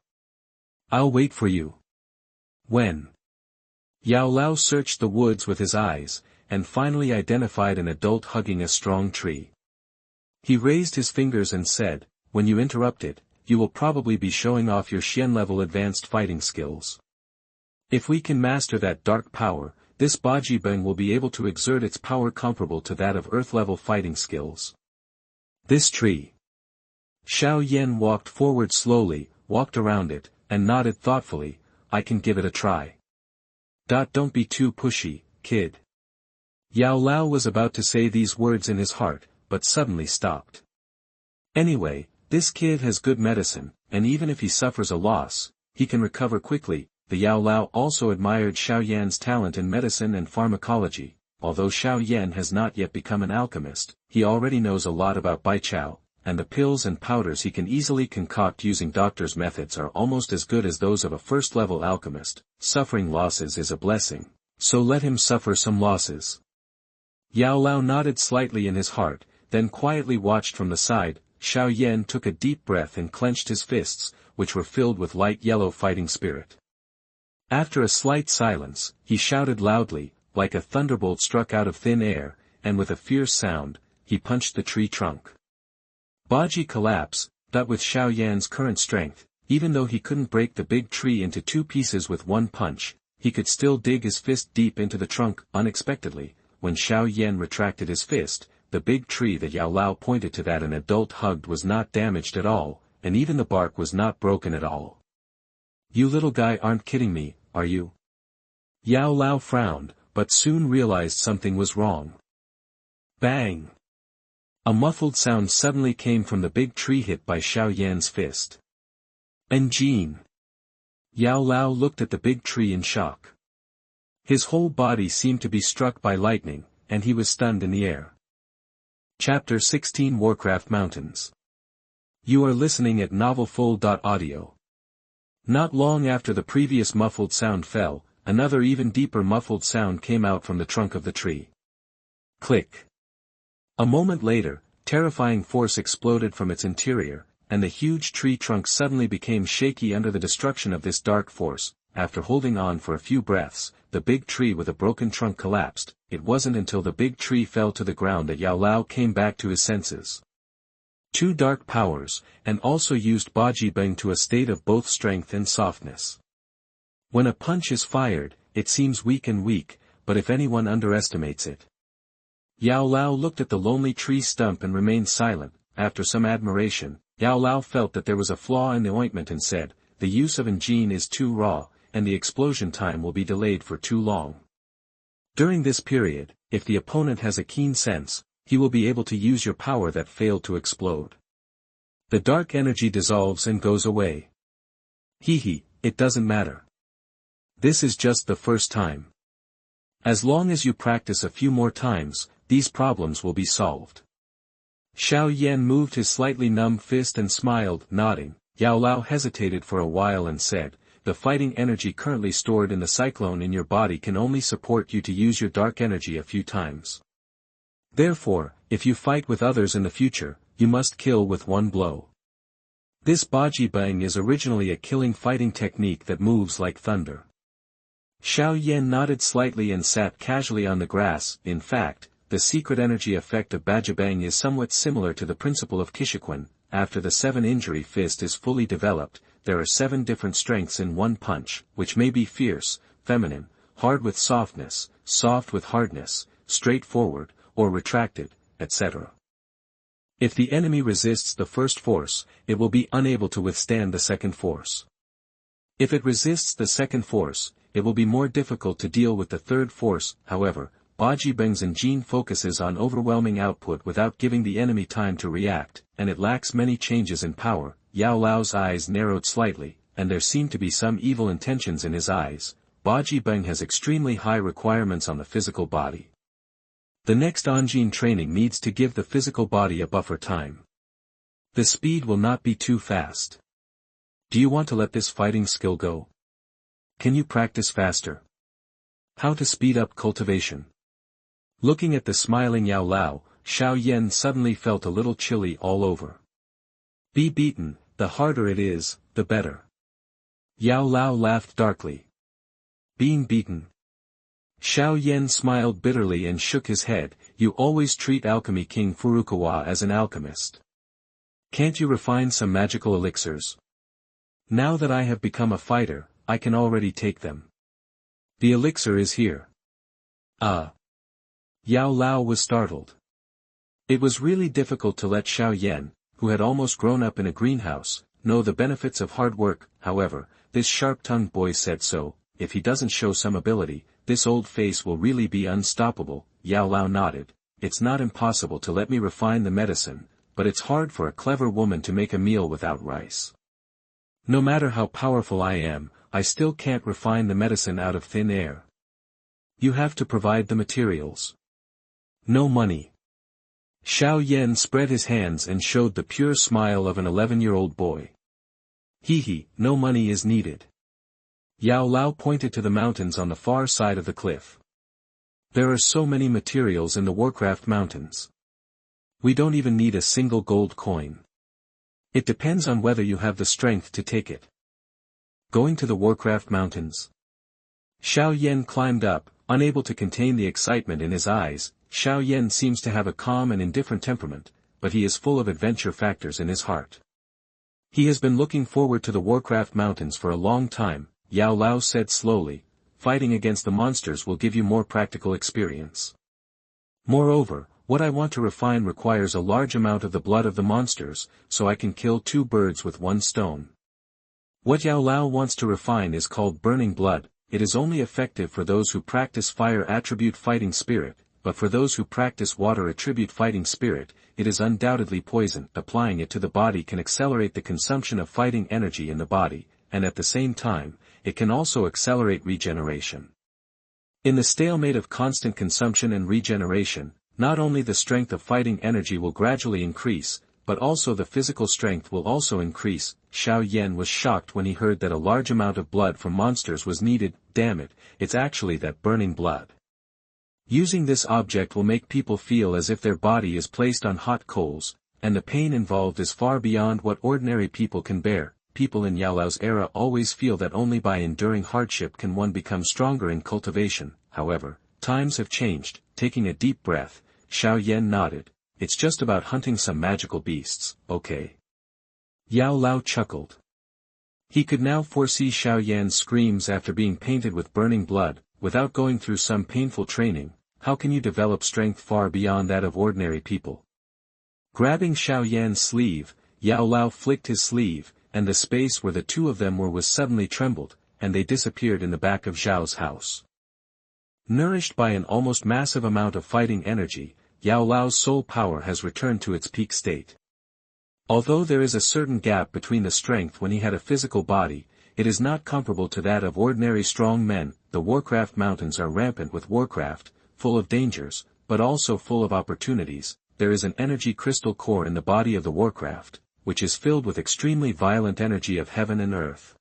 Speaker 1: I'll wait for you. When? Yao Lao searched the woods with his eyes, and finally identified an adult hugging a strong tree. He raised his fingers and said, when you interrupt it, you will probably be showing off your Xian-level advanced fighting skills. If we can master that dark power, this Baji Bang will be able to exert its power comparable to that of earth-level fighting skills. This tree. Xiao Yan walked forward slowly, walked around it, and nodded thoughtfully. I can give it a try. Don't be too pushy, kid. Yao Lao was about to say these words in his heart, but suddenly stopped. Anyway, this kid has good medicine, and even if he suffers a loss, he can recover quickly. The Yao Lao also admired Xiao Yan's talent in medicine and pharmacology. Although Xiao Yan has not yet become an alchemist, he already knows a lot about Baiqiao, and the pills and powders he can easily concoct using doctor's methods are almost as good as those of a first-level alchemist. Suffering losses is a blessing, so let him suffer some losses. Yao Lao nodded slightly in his heart, then quietly watched from the side. Xiao Yan took a deep breath and clenched his fists, which were filled with light yellow fighting spirit. After a slight silence, he shouted loudly, like a thunderbolt struck out of thin air, and with a fierce sound, he punched the tree trunk. Baji collapse. With Xiao Yan's current strength, even though he couldn't break the big tree into 2 pieces with one punch, he could still dig his fist deep into the trunk. Unexpectedly, when Xiao Yan retracted his fist, the big tree that Yao Lao pointed to that an adult hugged was not damaged at all, and even the bark was not broken at all. You little guy aren't kidding me, are you? Yao Lao frowned, but soon realized something was wrong. Bang! A muffled sound suddenly came from the big tree hit by Xiao Yan's fist. Engine! Yao Lao looked at the big tree in shock. His whole body seemed to be struck by lightning, and he was stunned in the air. Chapter 16 Warcraft Mountains. You are listening at novelfull.audio. Not long after the previous muffled sound fell, another even deeper muffled sound came out from the trunk of the tree. Click. A moment later, terrifying force exploded from its interior, and the huge tree trunk suddenly became shaky under the destruction of this dark force. After holding on for a few breaths, the big tree with a broken trunk collapsed. It wasn't until the big tree fell to the ground that Yao Lao came back to his senses. 2 dark powers, and also used Baji Bang to a state of both strength and softness. When a punch is fired, it seems weak, but if anyone underestimates it. Yao Lao looked at the lonely tree stump and remained silent. After some admiration, Yao Lao felt that there was a flaw in the ointment and said, "The use of engine is too raw, and the explosion time will be delayed for too long. During this period, if the opponent has a keen sense, he will be able to use your power that failed to explode. The dark energy dissolves and goes away. It doesn't matter. This is just the first time. As long as you practice a few more times, these problems will be solved." Xiao Yan moved his slightly numb fist and smiled, nodding. Yao Lao hesitated for a while and said, "The fighting energy currently stored in the cyclone in your body can only support you to use your dark energy a few times. Therefore, if you fight with others in the future, you must kill with one blow. This Baji bang is originally a killing fighting technique that moves like thunder." Xiao Yan nodded slightly and sat casually on the grass. In fact, the secret energy effect of Baji bang is somewhat similar to the principle of Qishiquan. After the 7-injury fist is fully developed, there are 7 different strengths in one punch, which may be fierce, feminine, hard with softness, soft with hardness, straightforward, or retracted, etc. If the enemy resists the first force, it will be unable to withstand the second force. If it resists the second force, it will be more difficult to deal with the third force. However, Baji Beng's engine focuses on overwhelming output without giving the enemy time to react, and it lacks many changes in power. Yao Lao's eyes narrowed slightly, and there seemed to be some evil intentions in his eyes. Baji Beng has extremely high requirements on the physical body. The next engine training needs to give the physical body a buffer time. The speed will not be too fast. Do you want to let this fighting skill go? Can you practice faster? How to speed up cultivation? Looking at the smiling Yao Lao, Xiao Yan suddenly felt a little chilly all over. Be beaten, the harder it is, the better. Yao Lao laughed darkly. Being beaten? Xiao Yan smiled bitterly and shook his head. You always treat Alchemy King Furukawa as an alchemist. Can't you refine some magical elixirs? Now that I have become a fighter, I can already take them. The elixir is here. Yao Lao was startled. It was really difficult to let Xiao Yan, who had almost grown up in a greenhouse, know the benefits of hard work. However, this sharp-tongued boy said so. If he doesn't show some ability, this old face will really be unstoppable. Yao Lao nodded. It's not impossible to let me refine the medicine, but it's hard for a clever woman to make a meal without rice. No matter how powerful I am, I still can't refine the medicine out of thin air. You have to provide the materials. No money. Xiao Yan spread his hands and showed the pure smile of an 11-year-old boy. No money is needed. Yao Lao pointed to the mountains on the far side of the cliff. There are so many materials in the Warcraft mountains. We don't even need a single gold coin. It depends on whether you have the strength to take it. Going to the Warcraft mountains? Xiao Yan climbed up, unable to contain the excitement in his eyes. Xiao Yan seems to have a calm and indifferent temperament, but he is full of adventure factors in his heart. He has been looking forward to the Warcraft mountains for a long time, Yao Lao said slowly. Fighting against the monsters will give you more practical experience. Moreover, what I want to refine requires a large amount of the blood of the monsters, so I can kill 2 birds with 1 stone. What Yao Lao wants to refine is called burning blood. It is only effective for those who practice fire attribute fighting spirit, but for those who practice water attribute fighting spirit, it is undoubtedly poison. Applying it to the body can accelerate the consumption of fighting energy in the body, and at the same time, it can also accelerate regeneration. In the stalemate of constant consumption and regeneration, not only the strength of fighting energy will gradually increase, but also the physical strength will also increase. Xiao Yan was shocked when he heard that a large amount of blood from monsters was needed. Damn it, it's actually that burning blood. Using this object will make people feel as if their body is placed on hot coals, and the pain involved is far beyond what ordinary people can bear. People in Yao Lao's era always feel that only by enduring hardship can one become stronger in cultivation. However, times have changed. Taking a deep breath, Xiao Yan nodded. It's just about hunting some magical beasts, okay? Yao Lao chuckled. He could now foresee Xiao Yan's screams after being painted with burning blood, without going through some painful training. how can you develop strength far beyond that of ordinary people? Grabbing Xiao Yan's sleeve, Yao Lao flicked his sleeve, and the space where the two of them were was suddenly trembled, and they disappeared in the back of Zhao's house. Nourished by an almost massive amount of fighting energy, Yao Lao's soul power has returned to its peak state. Although there is a certain gap between the strength when he had a physical body, it is not comparable to that of ordinary strong men. The Warcraft mountains are rampant with Warcraft, full of dangers, but also full of opportunities. There is an energy crystal core in the body of the Warcraft, which is filled with extremely violent energy of heaven and earth.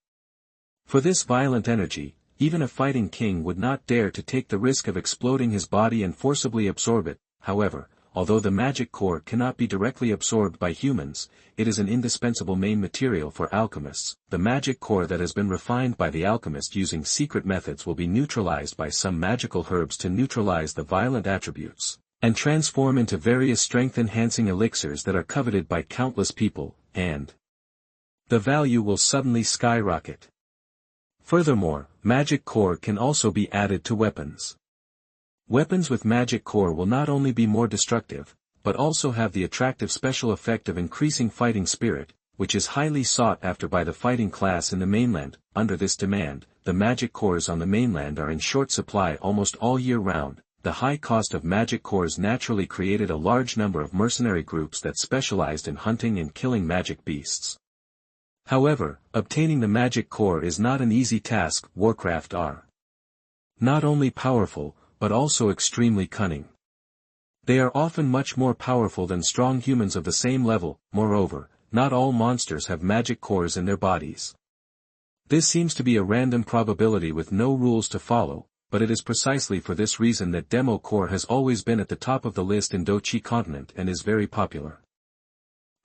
Speaker 1: For this violent energy, even a fighting king would not dare to take the risk of exploding his body and forcibly absorb it. However, although the magic core cannot be directly absorbed by humans, it is an indispensable main material for alchemists. The magic core that has been refined by the alchemist using secret methods will be neutralized by some magical herbs to neutralize the violent attributes, and transform into various strength-enhancing elixirs that are coveted by countless people, and the value will suddenly skyrocket. Furthermore, magic core can also be added to weapons. Weapons with magic core will not only be more destructive, but also have the attractive special effect of increasing fighting spirit, which is highly sought after by the fighting class in the mainland. Under this demand, the magic cores on the mainland are in short supply almost all year round. The high cost of magic cores naturally created a large number of mercenary groups that specialized in hunting and killing magic beasts. However, obtaining the magic core is not an easy task. Warcraft are not only powerful, but also extremely cunning. They are often much more powerful than strong humans of the same level. Moreover, not all monsters have magic cores in their bodies. This seems to be a random probability with no rules to follow, but it is precisely for this reason that Demo Core has always been at the top of the list in Dou Qi Continent and is very popular.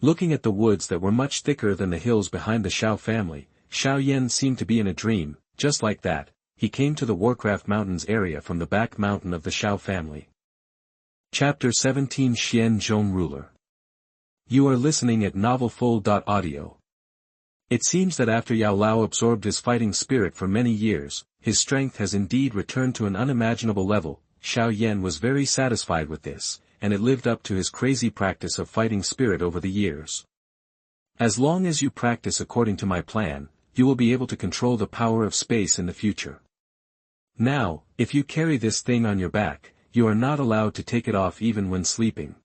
Speaker 1: Looking at the woods that were much thicker than the hills behind the Xiao family, Xiao Yan seemed to be in a dream. Just like that, he came to the Warcraft Mountains area from the back mountain of the Xiao family. Chapter 17 Xian Zhong Ruler. You are listening at novelfull.audio. It seems that after Yao Lao absorbed his fighting spirit for many years, his strength has indeed returned to an unimaginable level. Xiao Yan was very satisfied with this, and it lived up to his crazy practice of fighting spirit over the years. As long as you practice according to my plan, you will be able to control the power of space in the future. Now, if you carry this thing on your back, you are not allowed to take it off even when sleeping.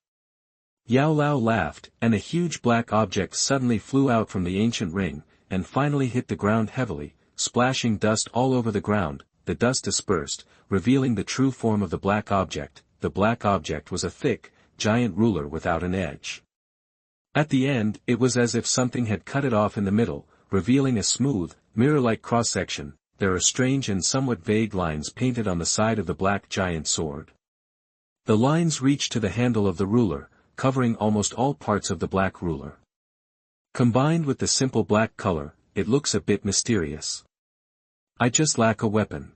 Speaker 1: Yao Lao laughed, and a huge black object suddenly flew out from the ancient ring, and finally hit the ground heavily, splashing dust all over the ground. The dust dispersed, revealing the true form of the black object. The black object was a thick, giant ruler without an edge. At the end, it was as if something had cut it off in the middle, revealing a smooth, mirror-like cross-section. There are strange and somewhat vague lines painted on the side of the black giant sword. The lines reach to the handle of the ruler, covering almost all parts of the black ruler. Combined with the simple black color, it looks a bit mysterious. I just lack a weapon.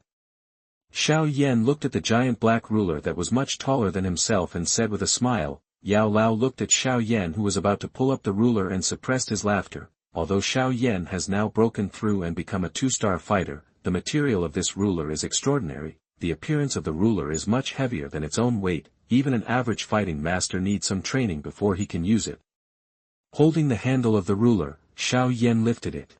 Speaker 1: Xiao Yan looked at the giant black ruler that was much taller than himself and said with a smile. Yao Lao looked at Xiao Yan who was about to pull up the ruler and suppressed his laughter. Although Xiao Yan has now broken through and become a 2-star fighter, the material of this ruler is extraordinary. The appearance of the ruler is much heavier than its own weight. Even an average fighting master needs some training before he can use it. Holding the handle of the ruler, Xiao Yan lifted it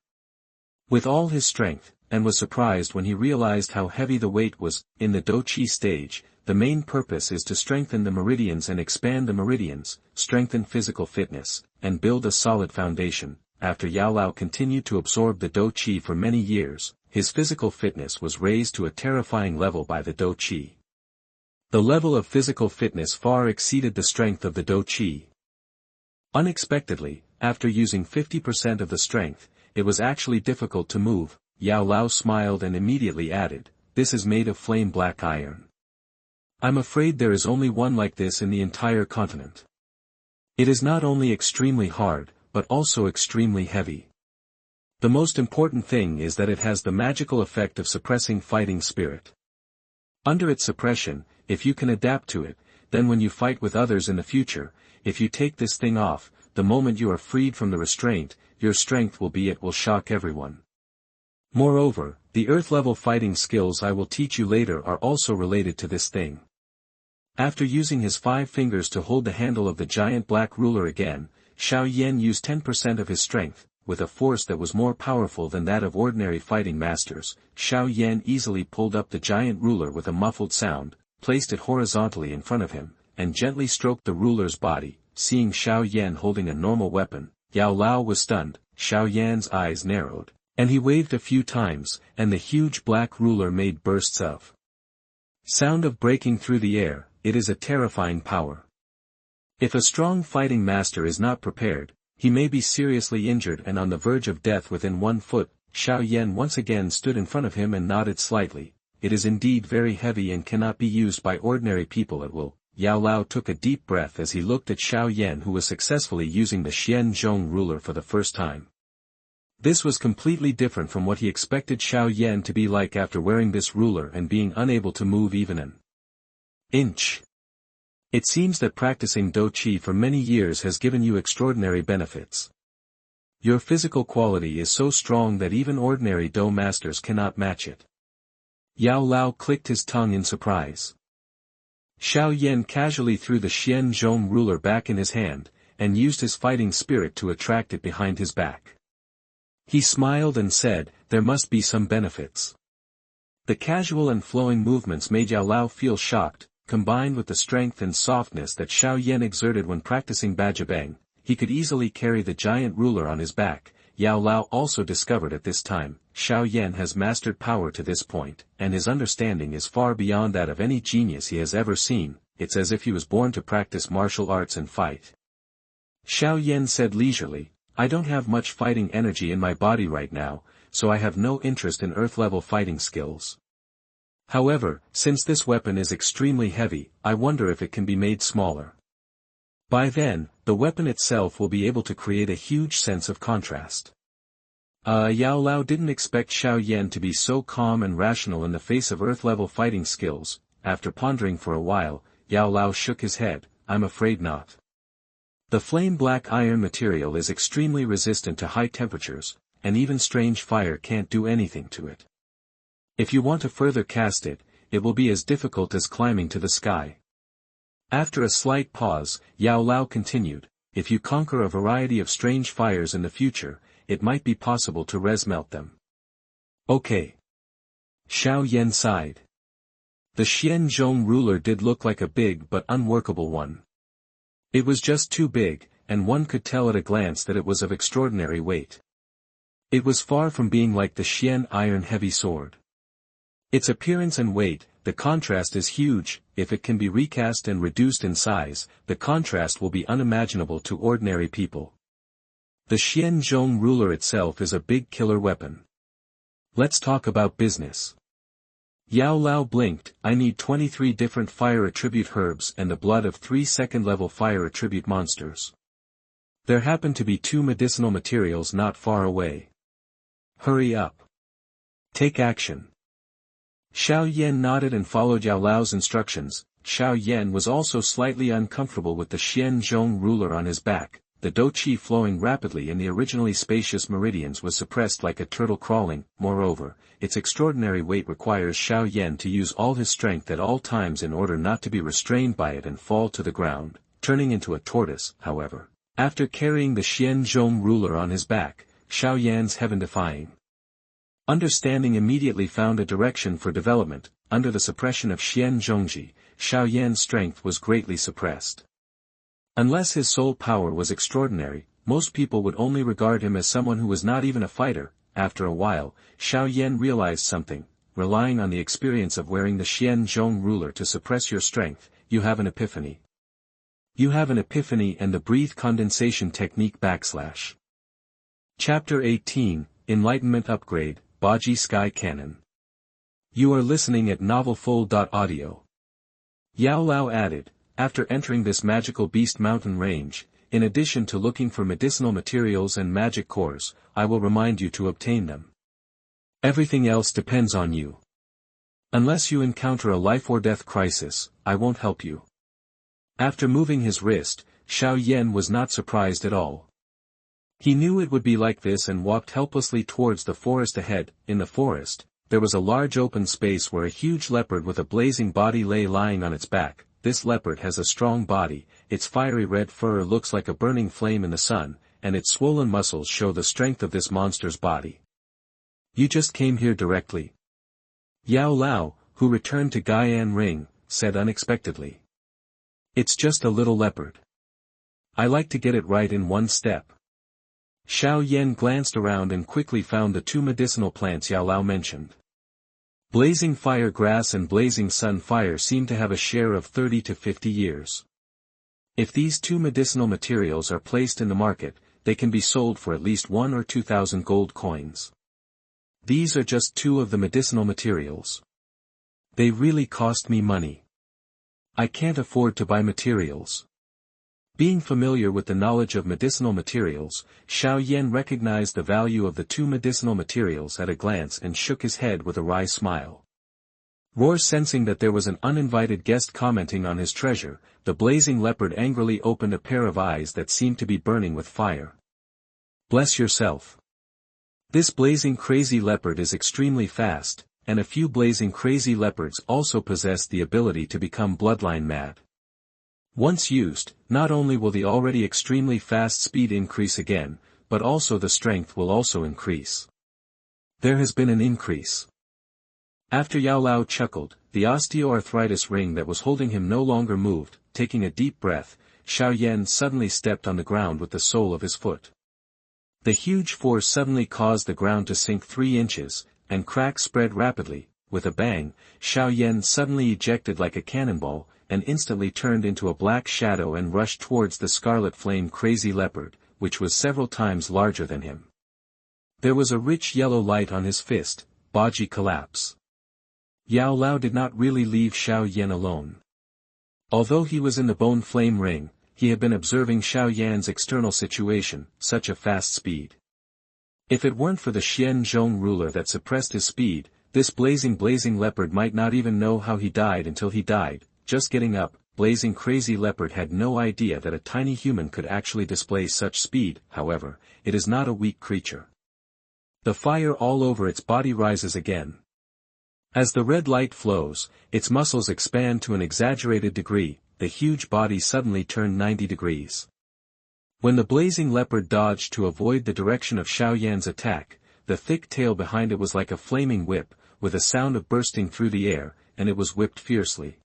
Speaker 1: with all his strength, and was surprised when he realized how heavy the weight was. In the Dou Qi stage, the main purpose is to strengthen the meridians and expand the meridians, strengthen physical fitness, and build a solid foundation. After Yao Lao continued to absorb the Dou Qi for many years, his physical fitness was raised to a terrifying level by the Dou Qi. The level of physical fitness far exceeded the strength of the Dou Qi. Unexpectedly, after using 50% of the strength, it was actually difficult to move. Yao Lao smiled and immediately added, "This is made of flame black iron. I'm afraid there is only one like this in the entire continent. It is not only extremely hard, but also extremely heavy. The most important thing is that it has the magical effect of suppressing fighting spirit. Under its suppression, if you can adapt to it, then when you fight with others in the future, if you take this thing off, the moment you are freed from the restraint, your strength will shock everyone. Moreover, the earth-level fighting skills I will teach you later are also related to this thing. After using his 5 fingers to hold the handle of the giant black ruler again, Xiao Yan used 10% of his strength, with a force that was more powerful than that of ordinary fighting masters. Xiao Yan easily pulled up the giant ruler with a muffled sound, placed it horizontally in front of him, and gently stroked the ruler's body. Seeing Xiao Yan holding a normal weapon, Yao Lao was stunned. Xiao Yan's eyes narrowed, and he waved a few times, and the huge black ruler made bursts of sound of breaking through the air. It is a terrifying power. If a strong fighting master is not prepared, he may be seriously injured and on the verge of death within 1 foot. Xiao Yan once again stood in front of him and nodded slightly. It is indeed very heavy and cannot be used by ordinary people at will. Yao Lao took a deep breath as he looked at Xiao Yan, who was successfully using the Zhong ruler for the first time. This was completely different from what he expected Xiao Yan to be like after wearing this ruler and being unable to move even an inch. It seems that practicing Dou Qi for many years has given you extraordinary benefits. Your physical quality is so strong that even ordinary Dou masters cannot match it. Yao Lao clicked his tongue in surprise. Xiao Yan casually threw the Zhong ruler back in his hand, and used his fighting spirit to attract it behind his back. He smiled and said, "There must be some benefits." The casual and flowing movements made Yao Lao feel shocked. Combined with the strength and softness that Xiao Yan exerted when practicing Bajabang, he could easily carry the giant ruler on his back. Yao Lao also discovered at this time, Xiao Yan has mastered power to this point, and his understanding is far beyond that of any genius he has ever seen. It's as if he was born to practice martial arts and fight. Xiao Yan said leisurely, "I don't have much fighting energy in my body right now, so I have no interest in earth-level fighting skills. However, since this weapon is extremely heavy, I wonder if it can be made smaller. By then, the weapon itself will be able to create a huge sense of contrast." Yao Lao didn't expect Xiao Yan to be so calm and rational in the face of earth-level fighting skills. After pondering for a while, Yao Lao shook his head. "I'm afraid not. The flame-black iron material is extremely resistant to high temperatures, and even strange fire can't do anything to it. If you want to further cast it, it will be as difficult as climbing to the sky." After a slight pause, Yao Lao continued, "If you conquer a variety of strange fires in the future, it might be possible to res-melt them." "Okay." Xiao Yan sighed. The Zhong ruler did look like a big but unworkable one. It was just too big, and one could tell at a glance that it was of extraordinary weight. It was far from being like the iron heavy sword. Its appearance and weight, the contrast is huge. If it can be recast and reduced in size, the contrast will be unimaginable to ordinary people. The Zhong ruler itself is a big killer weapon. Let's talk about business. Yao Lao blinked. "I need 23 different fire attribute herbs and the blood of 3 second-level fire attribute monsters. There happen to be 2 medicinal materials not far away. Hurry up. Take action." Xiao Yan nodded and followed Yao Lao's instructions. Xiao Yan was also slightly uncomfortable with the Zhong ruler on his back. The Dou Qi flowing rapidly in the originally spacious meridians was suppressed like a turtle crawling. Moreover, its extraordinary weight requires Xiao Yan to use all his strength at all times in order not to be restrained by it and fall to the ground, turning into a tortoise. However, after carrying the Zhong ruler on his back, Xiao Yan's heaven-defying understanding immediately found a direction for development. Under the suppression of Zhongji, Xiao Yan's strength was greatly suppressed. Unless his soul power was extraordinary, most people would only regard him as someone who was not even a fighter. After a while, Xiao Yan realized something. Relying on the experience of wearing the Zhong ruler to suppress your strength, you have an epiphany. You have an epiphany and the breathe condensation technique /. Chapter 18, Enlightenment Upgrade, Baji Sky Cannon. You are listening at novelfull.audio. Yao Lao added, "After entering this magical beast mountain range, in addition to looking for medicinal materials and magic cores, I will remind you to obtain them. Everything else depends on you. Unless you encounter a life or death crisis, I won't help you." After moving his wrist, Xiao Yan was not surprised at all. He knew it would be like this and walked helplessly towards the forest ahead. In the forest, there was a large open space where a huge leopard with a blazing body lay lying on its back. this leopard has a strong body, its fiery red fur looks like a burning flame in the sun, and its swollen muscles show the strength of this monster's body. You just came here directly? Yao Lao, who returned to Gaian Ring, said unexpectedly. It's just a little leopard. I like to get it right in one step. Xiao Yan glanced around and quickly found the two medicinal plants Yao Lao mentioned. Blazing fire grass and blazing sun fire seem to have a share of 30 to 50 years. If these two medicinal materials are placed in the market, they can be sold for at least 1 or 2,000 gold coins. These are just two of the medicinal materials. They really cost me money. I can't afford to buy materials. Being familiar with the knowledge of medicinal materials, Xiao Yan recognized the value of the two medicinal materials at a glance and shook his head with a wry smile. Roar sensing that there was an uninvited guest commenting on his treasure, the blazing leopard angrily opened a pair of eyes that seemed to be burning with fire. Bless yourself. This blazing crazy leopard is extremely fast, and a few blazing crazy leopards also possess the ability to become bloodline mad. Once used, not only will the already extremely fast speed increase again, but also the strength will also increase. There has been an increase. After Yao Lao chuckled, the osteoarthritis ring that was holding him no longer moved. Taking a deep breath, Xiao Yan suddenly stepped on the ground with the sole of his foot. The huge force suddenly caused the ground to sink 3 inches, and cracks spread rapidly. With a bang, Xiao Yan suddenly ejected like a cannonball, and instantly turned into a black shadow and rushed towards the scarlet flame crazy leopard, which was several times larger than him. There was a rich yellow light on his fist. Baji collapse. Yao Lao did not really leave Xiao Yan alone. Although he was in the bone flame ring, he had been observing Xiao Yan's external situation, such a fast speed. If it weren't for the Zhong ruler that suppressed his speed, this blazing leopard might not even know how he died until he died. Just getting up, blazing crazy leopard had no idea that a tiny human could actually display such speed. However, it is not a weak creature. The fire all over its body rises again. As the red light flows, its muscles expand to an exaggerated degree. The huge body suddenly turned 90 degrees. When the blazing leopard dodged to avoid the direction of Xiao Yan's attack, the thick tail behind it was like a flaming whip, with a sound of bursting through the air, and it was whipped fiercely.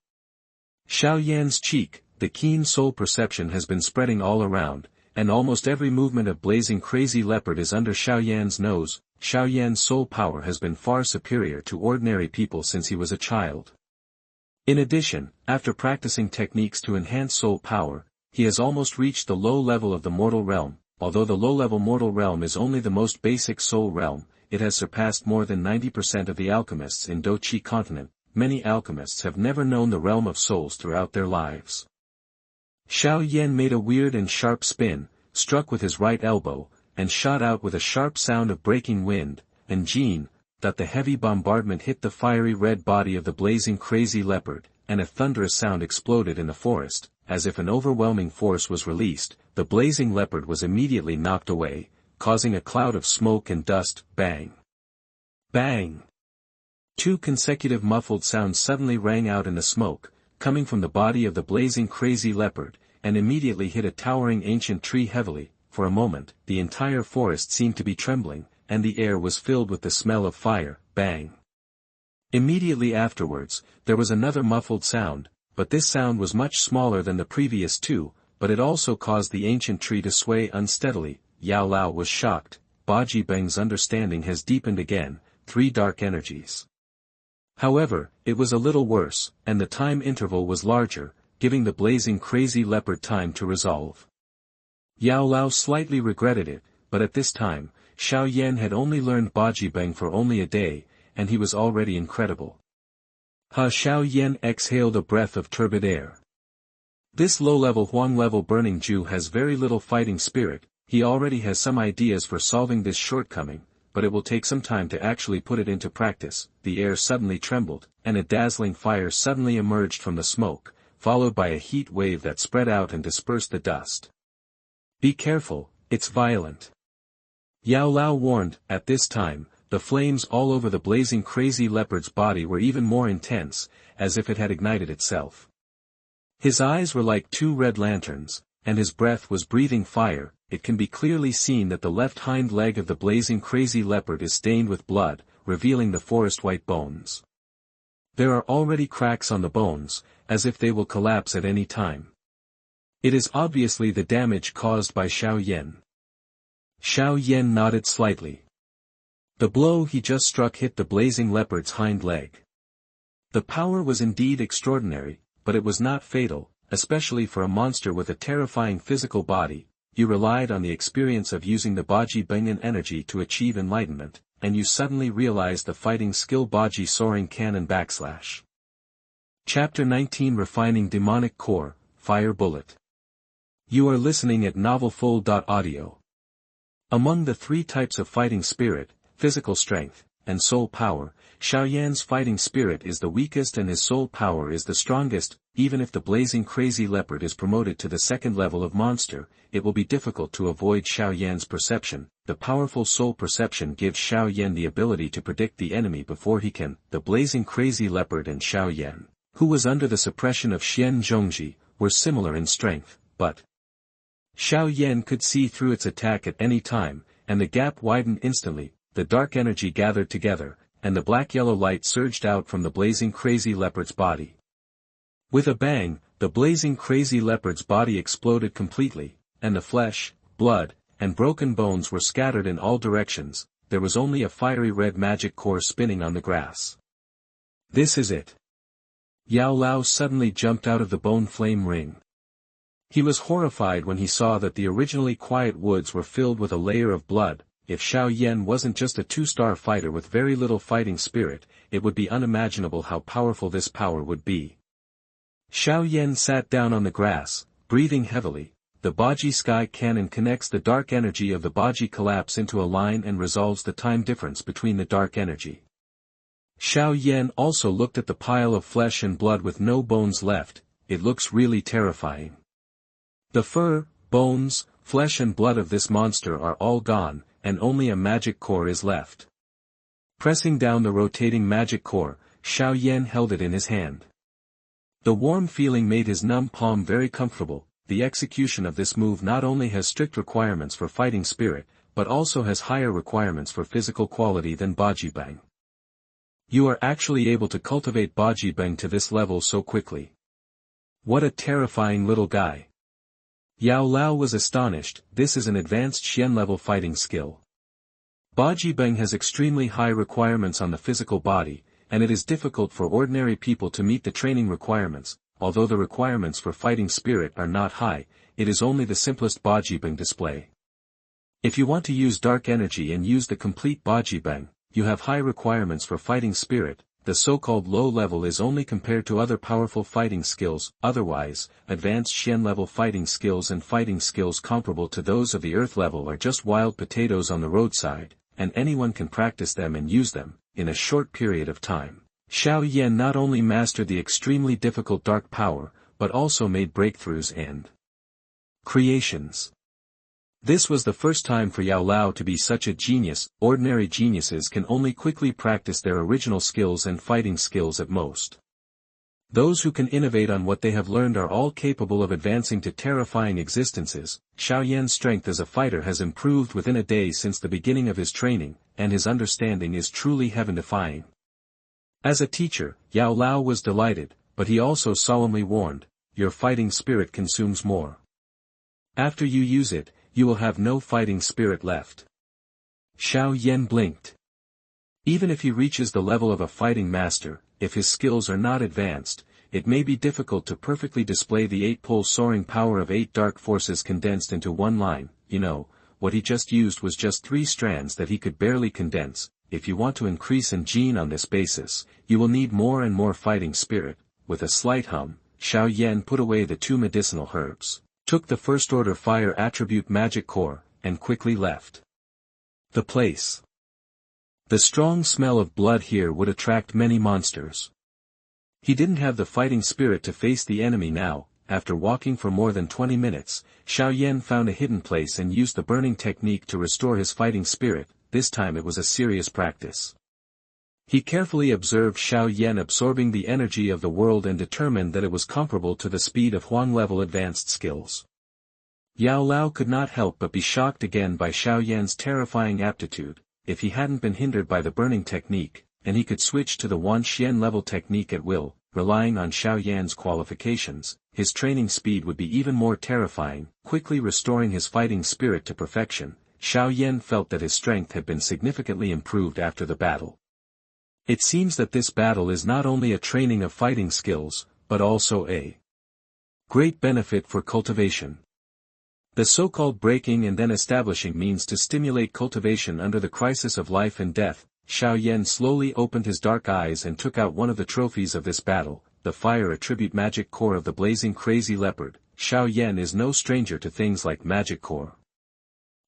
Speaker 1: Xiao Yan's cheek, the keen soul perception has been spreading all around, and almost every movement of blazing crazy leopard is under Xiao Yan's nose. Xiao Yan's soul power has been far superior to ordinary people since he was a child. In addition, after practicing techniques to enhance soul power, he has almost reached the low level of the mortal realm. Although the low-level mortal realm is only the most basic soul realm, it has surpassed more than 90% of the alchemists in Dou Qi Continent. Many alchemists have never known the realm of souls throughout their lives. Xiao Yan made a weird and sharp spin, struck with his right elbow, and shot out with a sharp sound of breaking wind, and Jean, that the heavy bombardment hit the fiery red body of the blazing crazy leopard, and a thunderous sound exploded in the forest. As if an overwhelming force was released, the blazing leopard was immediately knocked away, causing a cloud of smoke and dust. Bang! Bang! 2 consecutive muffled sounds suddenly rang out in the smoke, coming from the body of the blazing crazy leopard, and immediately hit a towering ancient tree heavily. For a moment, the entire forest seemed to be trembling, and the air was filled with the smell of fire. Bang! Immediately afterwards, there was another muffled sound, but this sound was much smaller than the previous 2, but it also caused the ancient tree to sway unsteadily. Yao Lao was shocked. Baji Beng's understanding has deepened again. 3 dark energies. However, it was a little worse, and the time interval was larger, giving the blazing crazy leopard time to resolve. Yao Lao slightly regretted it, but at this time, Xiao Yan had only learned Baji Beng for only a day, and he was already incredible. Xiao Yan exhaled a breath of turbid air. This low-level Huang-level burning Jew has very little fighting spirit. He already has some ideas for solving this shortcoming, but it will take some time to actually put it into practice. The air suddenly trembled, and a dazzling fire suddenly emerged from the smoke, followed by a heat wave that spread out and dispersed the dust. Be careful, it's violent. Yao Lao warned. At this time, the flames all over the blazing crazy leopard's body were even more intense, as if it had ignited itself. His eyes were like two red lanterns, and his breath was breathing fire. It can be clearly seen that the left hind leg of the blazing crazy leopard is stained with blood, revealing the forest white bones. There are already cracks on the bones, as if they will collapse at any time. It is obviously the damage caused by Xiao Yan. Xiao Yan nodded slightly. The blow he just struck hit the blazing leopard's hind leg. The power was indeed extraordinary, but it was not fatal, especially for a monster with a terrifying physical body. You relied on the experience of using the Baji Bengan energy to achieve enlightenment, and you suddenly realized the fighting skill Baji soaring cannon /. Chapter 19 Refining Demonic Core, Fire Bullet. You are listening at novelfull.audio. Among the three types of fighting spirit, physical strength, and soul power, Xiao Yan's fighting spirit is the weakest and his soul power is the strongest. Even if the blazing crazy leopard is promoted to the second level of monster, it will be difficult to avoid Xiao Yan's perception. The powerful soul perception gives Xiao Yan the ability to predict the enemy before he can. The blazing crazy leopard and Xiao Yan, who was under the suppression of Xian Zhongji, were similar in strength, but Xiao Yan could see through its attack at any time, and the gap widened instantly. The dark energy gathered together, and the black-yellow light surged out from the blazing crazy leopard's body. With a bang, the blazing crazy leopard's body exploded completely, and the flesh, blood, and broken bones were scattered in all directions. There was only a fiery red magic core spinning on the grass. This is it. Yao Lao suddenly jumped out of the bone flame ring. He was horrified when he saw that the originally quiet woods were filled with a layer of blood. If Xiao Yan wasn't just a two-star fighter with very little fighting spirit, it would be unimaginable how powerful this power would be. Xiao Yan sat down on the grass, breathing heavily. The Baji sky cannon connects the dark energy of the Baji collapse into a line and resolves the time difference between the dark energy. Xiao Yan also looked at the pile of flesh and blood with no bones left. It looks really terrifying. The fur, bones, flesh and blood of this monster are all gone, and only a magic core is left. Pressing down the rotating magic core, Xiao Yan held it in his hand. The warm feeling made his numb palm very comfortable. The execution of this move not only has strict requirements for fighting spirit, but also has higher requirements for physical quality than Baji Bang. You are actually able to cultivate Baji Bang to this level so quickly. What a terrifying little guy. Yao Lao was astonished. This is an advanced Xian-level fighting skill. Baji Bang has extremely high requirements on the physical body, and it is difficult for ordinary people to meet the training requirements. Although the requirements for fighting spirit are not high, it is only the simplest Baji Bang display. If you want to use dark energy and use the complete Baji Bang, you have high requirements for fighting spirit. The so-called low level is only compared to other powerful fighting skills. Otherwise, advanced Xian-level fighting skills and fighting skills comparable to those of the Earth level are just wild potatoes on the roadside, and anyone can practice them and use them, in a short period of time. Xiao Yan not only mastered the extremely difficult dark power, but also made breakthroughs and creations. This was the first time for Yao Lao to be such a genius. Ordinary geniuses can only quickly practice their original skills and fighting skills at most. Those who can innovate on what they have learned are all capable of advancing to terrifying existences. Xiao Yan's strength as a fighter has improved within a day since the beginning of his training, and his understanding is truly heaven-defying. As a teacher, Yao Lao was delighted, but he also solemnly warned, your fighting spirit consumes more. After you use it, you will have no fighting spirit left. Xiao Yan blinked. Even if he reaches the level of a fighting master, if his skills are not advanced, it may be difficult to perfectly display the 8-pole soaring power of 8 dark forces condensed into one line. What he just used was just 3 strands that he could barely condense. If you want to increase in gene on this basis, you will need more and more fighting spirit. With a slight hum, Xiao Yan put away the 2 medicinal herbs, took the first-order fire attribute magic core, and quickly left the place. The strong smell of blood here would attract many monsters. He didn't have the fighting spirit to face the enemy now. After walking for more than 20 minutes, Xiao Yan found a hidden place and used the burning technique to restore his fighting spirit. This time it was a serious practice. He carefully observed Xiao Yan absorbing the energy of the world and determined that it was comparable to the speed of Huang-level advanced skills. Yao Lao could not help but be shocked again by Xiao Yan's terrifying aptitude. If he hadn't been hindered by the burning technique, and he could switch to the Wan Xian level technique at will, relying on Xiao Yan's qualifications, his training speed would be even more terrifying. Quickly restoring his fighting spirit to perfection, Xiao Yan felt that his strength had been significantly improved after the battle. It seems that this battle is not only a training of fighting skills, but also a great benefit for cultivation. The so-called breaking and then establishing means to stimulate cultivation under the crisis of life and death. Xiao Yan slowly opened his dark eyes and took out one of the trophies of this battle, the fire attribute magic core of the blazing crazy leopard. Xiao Yan is no stranger to things like magic core.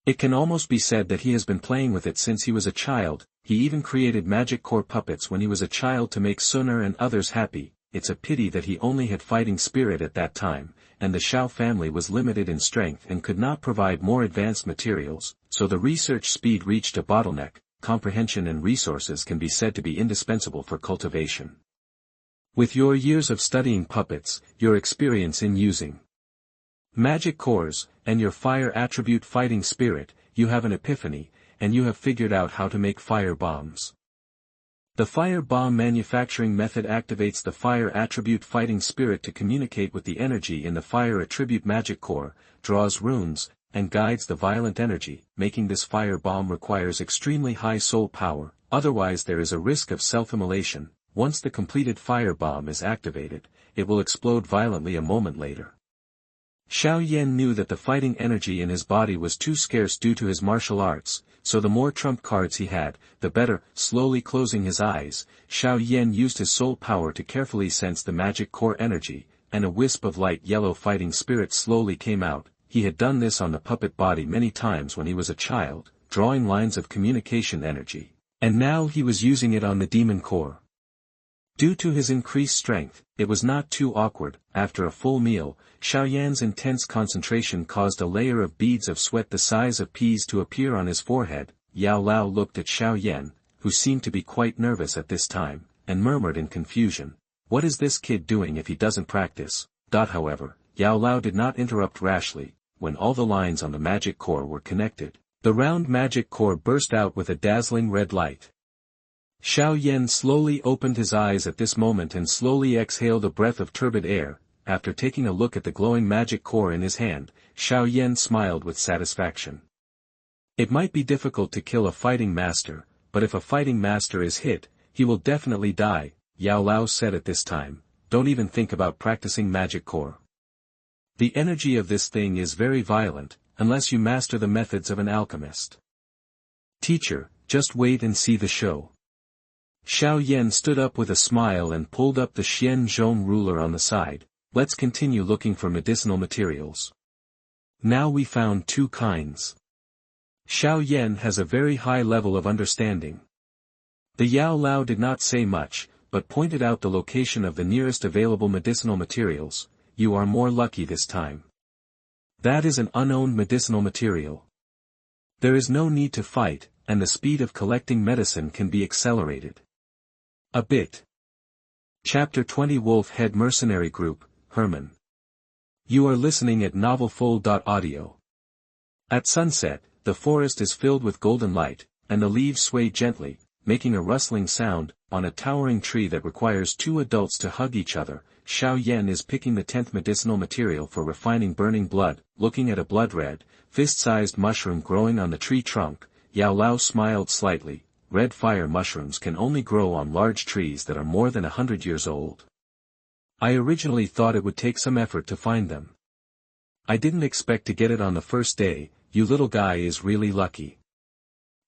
Speaker 1: It can almost be said that he has been playing with it since he was a child. He even created magic core puppets when he was a child to make Sun'er and others happy. It's a pity that he only had fighting spirit at that time, and the Xiao family was limited in strength and could not provide more advanced materials, so the research speed reached a bottleneck. Comprehension and resources can be said to be indispensable for cultivation. With your years of studying puppets, your experience in using magic cores, and your fire attribute fighting spirit, you have an epiphany, and you have figured out how to make fire bombs. The fire bomb manufacturing method activates the fire attribute fighting spirit to communicate with the energy in the fire attribute magic core, draws runes, and guides the violent energy. Making this fire bomb requires extremely high soul power, otherwise there is a risk of self-immolation. Once the completed fire bomb is activated, it will explode violently a moment later. Xiao Yan knew that the fighting energy in his body was too scarce due to his martial arts, so the more trump cards he had, the better. Slowly closing his eyes, Xiao Yan used his soul power to carefully sense the magic core energy, and a wisp of light yellow fighting spirit slowly came out. He had done this on the puppet body many times when he was a child, drawing lines of communication energy, and now he was using it on the demon core. Due to his increased strength, it was not too awkward. After a full meal, Xiao Yan's intense concentration caused a layer of beads of sweat the size of peas to appear on his forehead. Yao Lao looked at Xiao Yan, who seemed to be quite nervous at this time, and murmured in confusion, "What is this kid doing if he doesn't practice?" However, Yao Lao did not interrupt rashly. When all the lines on the magic core were connected, the round magic core burst out with a dazzling red light. Xiao Yan slowly opened his eyes at this moment and slowly exhaled a breath of turbid air. After taking a look at the glowing magic core in his hand, Xiao Yan smiled with satisfaction. It might be difficult to kill a fighting master, but if a fighting master is hit, he will definitely die, Yao Lao said at this time. Don't even think about practicing magic core. The energy of this thing is very violent, unless you master the methods of an alchemist. Teacher, just wait and see the show. Xiao Yan stood up with a smile and pulled up the Xian Zhong ruler on the side. Let's continue looking for medicinal materials. Now we found two kinds. Xiao Yan has a very high level of understanding. The Yao Lao did not say much, but pointed out the location of the nearest available medicinal materials. You are more lucky this time. That is an unowned medicinal material. There is no need to fight, and the speed of collecting medicine can be accelerated a bit. Chapter 20 Wolf Head Mercenary Group, Hermon. You are listening at novelfull.audio. At sunset, the forest is filled with golden light, and the leaves sway gently, making a rustling sound. On a towering tree that requires two adults to hug each other, Xiao Yan is picking the 10th medicinal material for refining burning blood. Looking at a blood-red, fist-sized mushroom growing on the tree trunk, Yao Lao smiled slightly. Red fire mushrooms can only grow on large trees that are more than 100 years old. I originally thought it would take some effort to find them. I didn't expect to get it on the first day. You little guy is really lucky.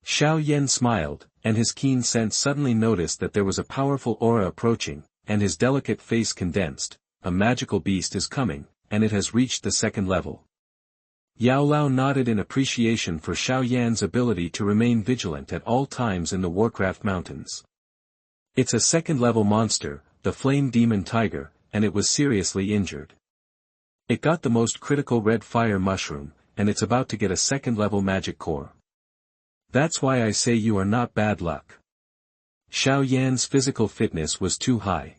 Speaker 1: Xiao Yan smiled, and his keen sense suddenly noticed that there was a powerful aura approaching, and his delicate face condensed. A magical beast is coming, and it has reached the second level. Yao Lao nodded in appreciation for Xiao Yan's ability to remain vigilant at all times in the Warcraft mountains. It's a second-level monster, the flame demon tiger, and it was seriously injured. It got the most critical red fire mushroom, and it's about to get a second-level magic core. That's why I say you are not bad luck. Xiao Yan's physical fitness was too high.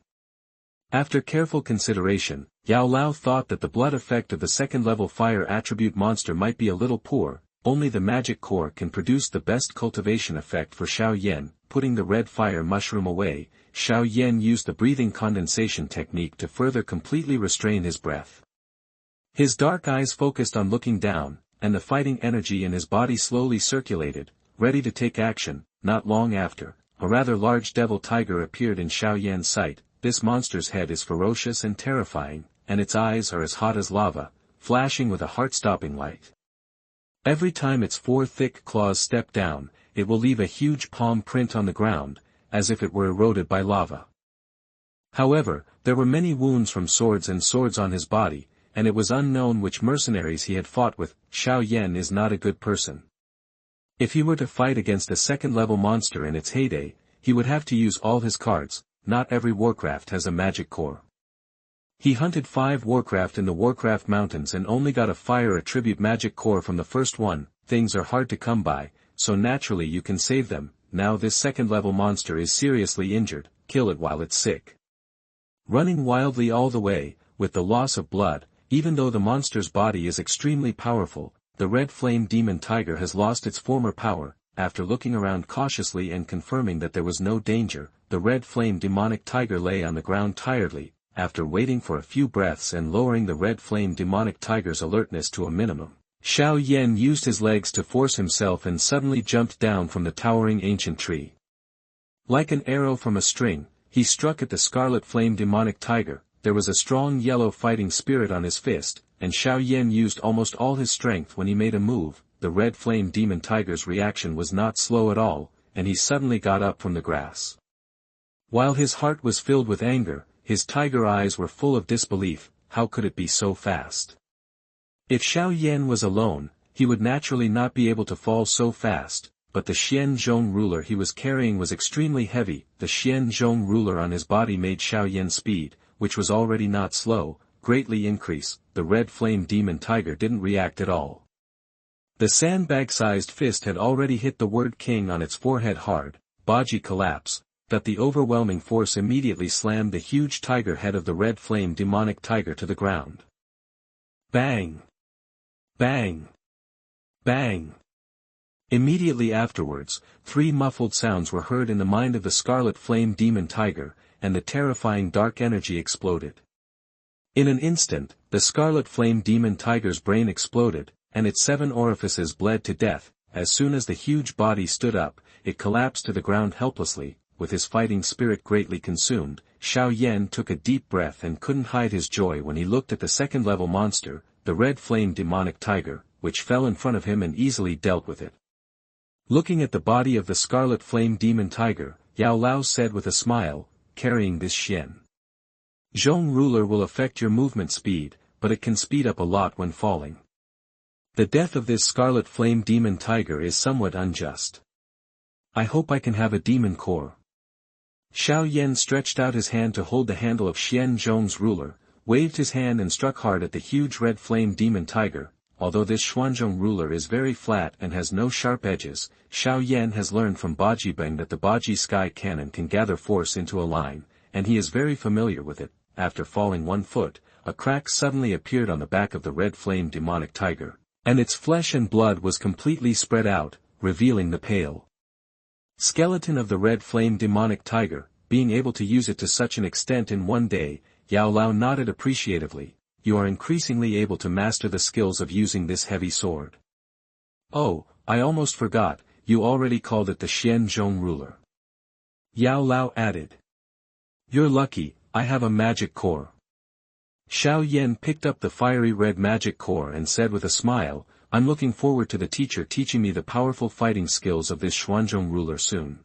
Speaker 1: After careful consideration, Yao Lao thought that the blood effect of the second-level fire attribute monster might be a little poor. Only the magic core can produce the best cultivation effect for Xiao Yan. Putting the red fire mushroom away, Xiao Yan used the breathing condensation technique to further completely restrain his breath. His dark eyes focused on looking down, and the fighting energy in his body slowly circulated, ready to take action. Not long after, a rather large devil tiger appeared in Xiao Yan's sight. This monster's head is ferocious and terrifying, and its eyes are as hot as lava, flashing with a heart-stopping light. Every time its 4 thick claws step down, it will leave a huge palm print on the ground, as if it were eroded by lava. However, there were many wounds from swords on his body, and it was unknown which mercenaries he had fought with. Xiao Yan is not a good person. If he were to fight against a second-level monster in its heyday, he would have to use all his cards. Not every Warcraft has a magic core. He hunted 5 Warcraft in the Warcraft mountains and only got a fire attribute magic core from the first one. Things are hard to come by, so naturally you can save them. Now this second-level monster is seriously injured, kill it while it's sick. Running wildly all the way, with the loss of blood, even though the monster's body is extremely powerful, the red flame demon tiger has lost its former power. After looking around cautiously and confirming that there was no danger, the red flame demonic tiger lay on the ground tiredly. After waiting for a few breaths and lowering the red flame demonic tiger's alertness to a minimum, Xiao Yan used his legs to force himself and suddenly jumped down from the towering ancient tree. Like an arrow from a string, he struck at the scarlet flame demonic tiger. There was a strong yellow fighting spirit on his fist, and Xiao Yan used almost all his strength when he made a move. The red flame demon tiger's reaction was not slow at all, and he suddenly got up from the grass. While his heart was filled with anger, his tiger eyes were full of disbelief. How could it be so fast? If Xiao Yan was alone, he would naturally not be able to fall so fast, but the Zhong ruler he was carrying was extremely heavy. The Zhong ruler on his body made Xiao Yan's speed, which was already not slow, greatly increase. The red flame demon tiger didn't react at all. The sandbag-sized fist had already hit the word king on its forehead hard. Baji collapse, that the overwhelming force immediately slammed the huge tiger head of the red flame demonic tiger to the ground. Bang! Bang! Bang! Immediately afterwards, 3 muffled sounds were heard in the mind of the scarlet flame demon tiger, and the terrifying dark energy exploded. In an instant, the scarlet flame demon tiger's brain exploded, and its 7 orifices bled to death. As soon as the huge body stood up, it collapsed to the ground helplessly. With his fighting spirit greatly consumed, Xiao Yan took a deep breath and couldn't hide his joy when he looked at the second-level monster, the red flame demonic tiger, which fell in front of him and easily dealt with it. Looking at the body of the scarlet flame demon tiger, Yao Lao said with a smile, carrying this Zhong ruler will affect your movement speed, but it can speed up a lot when falling. The death of this scarlet flame demon tiger is somewhat unjust. I hope I can have a demon core. Xiao Yan stretched out his hand to hold the handle of Zhong's ruler, waved his hand and struck hard at the huge red flame demon tiger. Although this Zhong ruler is very flat and has no sharp edges, Xiao Yan has learned from Baji that the Baji sky cannon can gather force into a line, and he is very familiar with it. After falling 1 foot, a crack suddenly appeared on the back of the red flame demonic tiger, and its flesh and blood was completely spread out, revealing the pale skeleton of the red flame demonic tiger. Being able to use it to such an extent in one day, Yao Lao nodded appreciatively. You are increasingly able to master the skills of using this heavy sword. Oh, I almost forgot, you already called it the Zhong ruler. Yao Lao added. You're lucky, I have a magic core. Xiao Yan picked up the fiery red magic core and said with a smile, I'm looking forward to the teacher teaching me the powerful fighting skills of this Zhong ruler soon.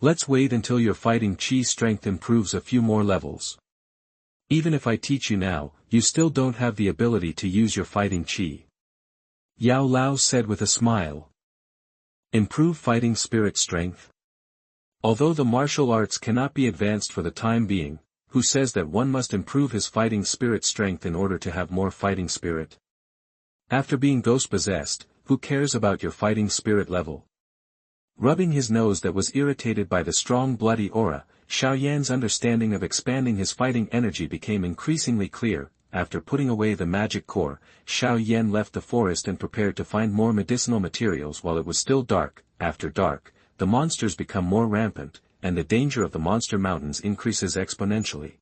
Speaker 1: Let's wait until your fighting chi strength improves a few more levels. Even if I teach you now, you still don't have the ability to use your fighting chi. Yao Lao said with a smile. Improve fighting spirit strength? Although the martial arts cannot be advanced for the time being, who says that one must improve his fighting spirit strength in order to have more fighting spirit? After being ghost-possessed, who cares about your fighting spirit level? Rubbing his nose that was irritated by the strong bloody aura, Xiao Yan's understanding of expanding his fighting energy became increasingly clear. After putting away the magic core, Xiao Yan left the forest and prepared to find more medicinal materials while it was still dark. After dark, the monsters become more rampant, and the danger of the monster mountains increases exponentially.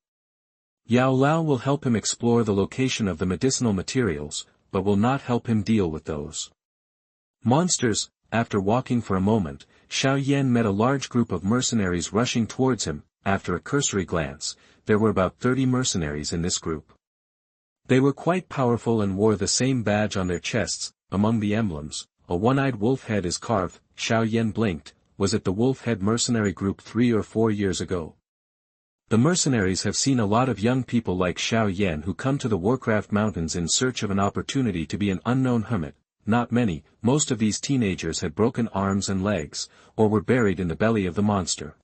Speaker 1: Yao Lao will help him explore the location of the medicinal materials, but will not help him deal with those monsters. After walking for a moment, Xiao Yan met a large group of mercenaries rushing towards him. After a cursory glance, there were about 30 mercenaries in this group. They were quite powerful and wore the same badge on their chests. Among the emblems, a one-eyed wolf head is carved. Xiao Yan blinked. Was it the wolf head mercenary group 3 or 4 years ago? The mercenaries have seen a lot of young people like Xiao Yan who come to the Warcraft mountains in search of an opportunity to be an unknown hermit. Not many. Most of these teenagers had broken arms and legs, or were buried in the belly of the monster.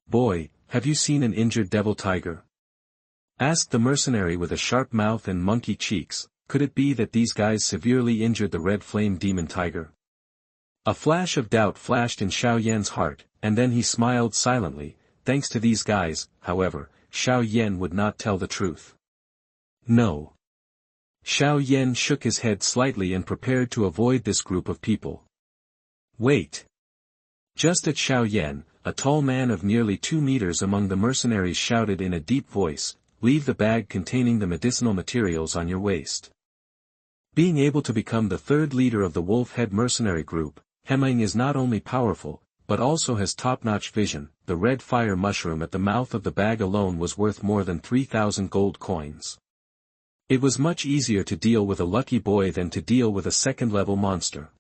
Speaker 1: "Boy, have you seen an injured devil tiger?" asked the mercenary with a sharp mouth and monkey cheeks. Could it be that these guys severely injured the red flame demon tiger? A flash of doubt flashed in Xiao Yan's heart, and then he smiled silently. Thanks to these guys, however, Xiao Yan would not tell the truth. No. Xiao Yan shook his head slightly and prepared to avoid this group of people. Wait. Just at Xiao Yan, a tall man of nearly 2 meters among the mercenaries shouted in a deep voice, "Leave the bag containing the medicinal materials on your waist." Being able to become the 3rd leader of the wolf head mercenary group, Hermon is not only powerful, but also has top-notch vision. The red fire mushroom at the mouth of the bag alone was worth more than 3,000 gold coins. It was much easier to deal with a lucky boy than to deal with a second-level monster.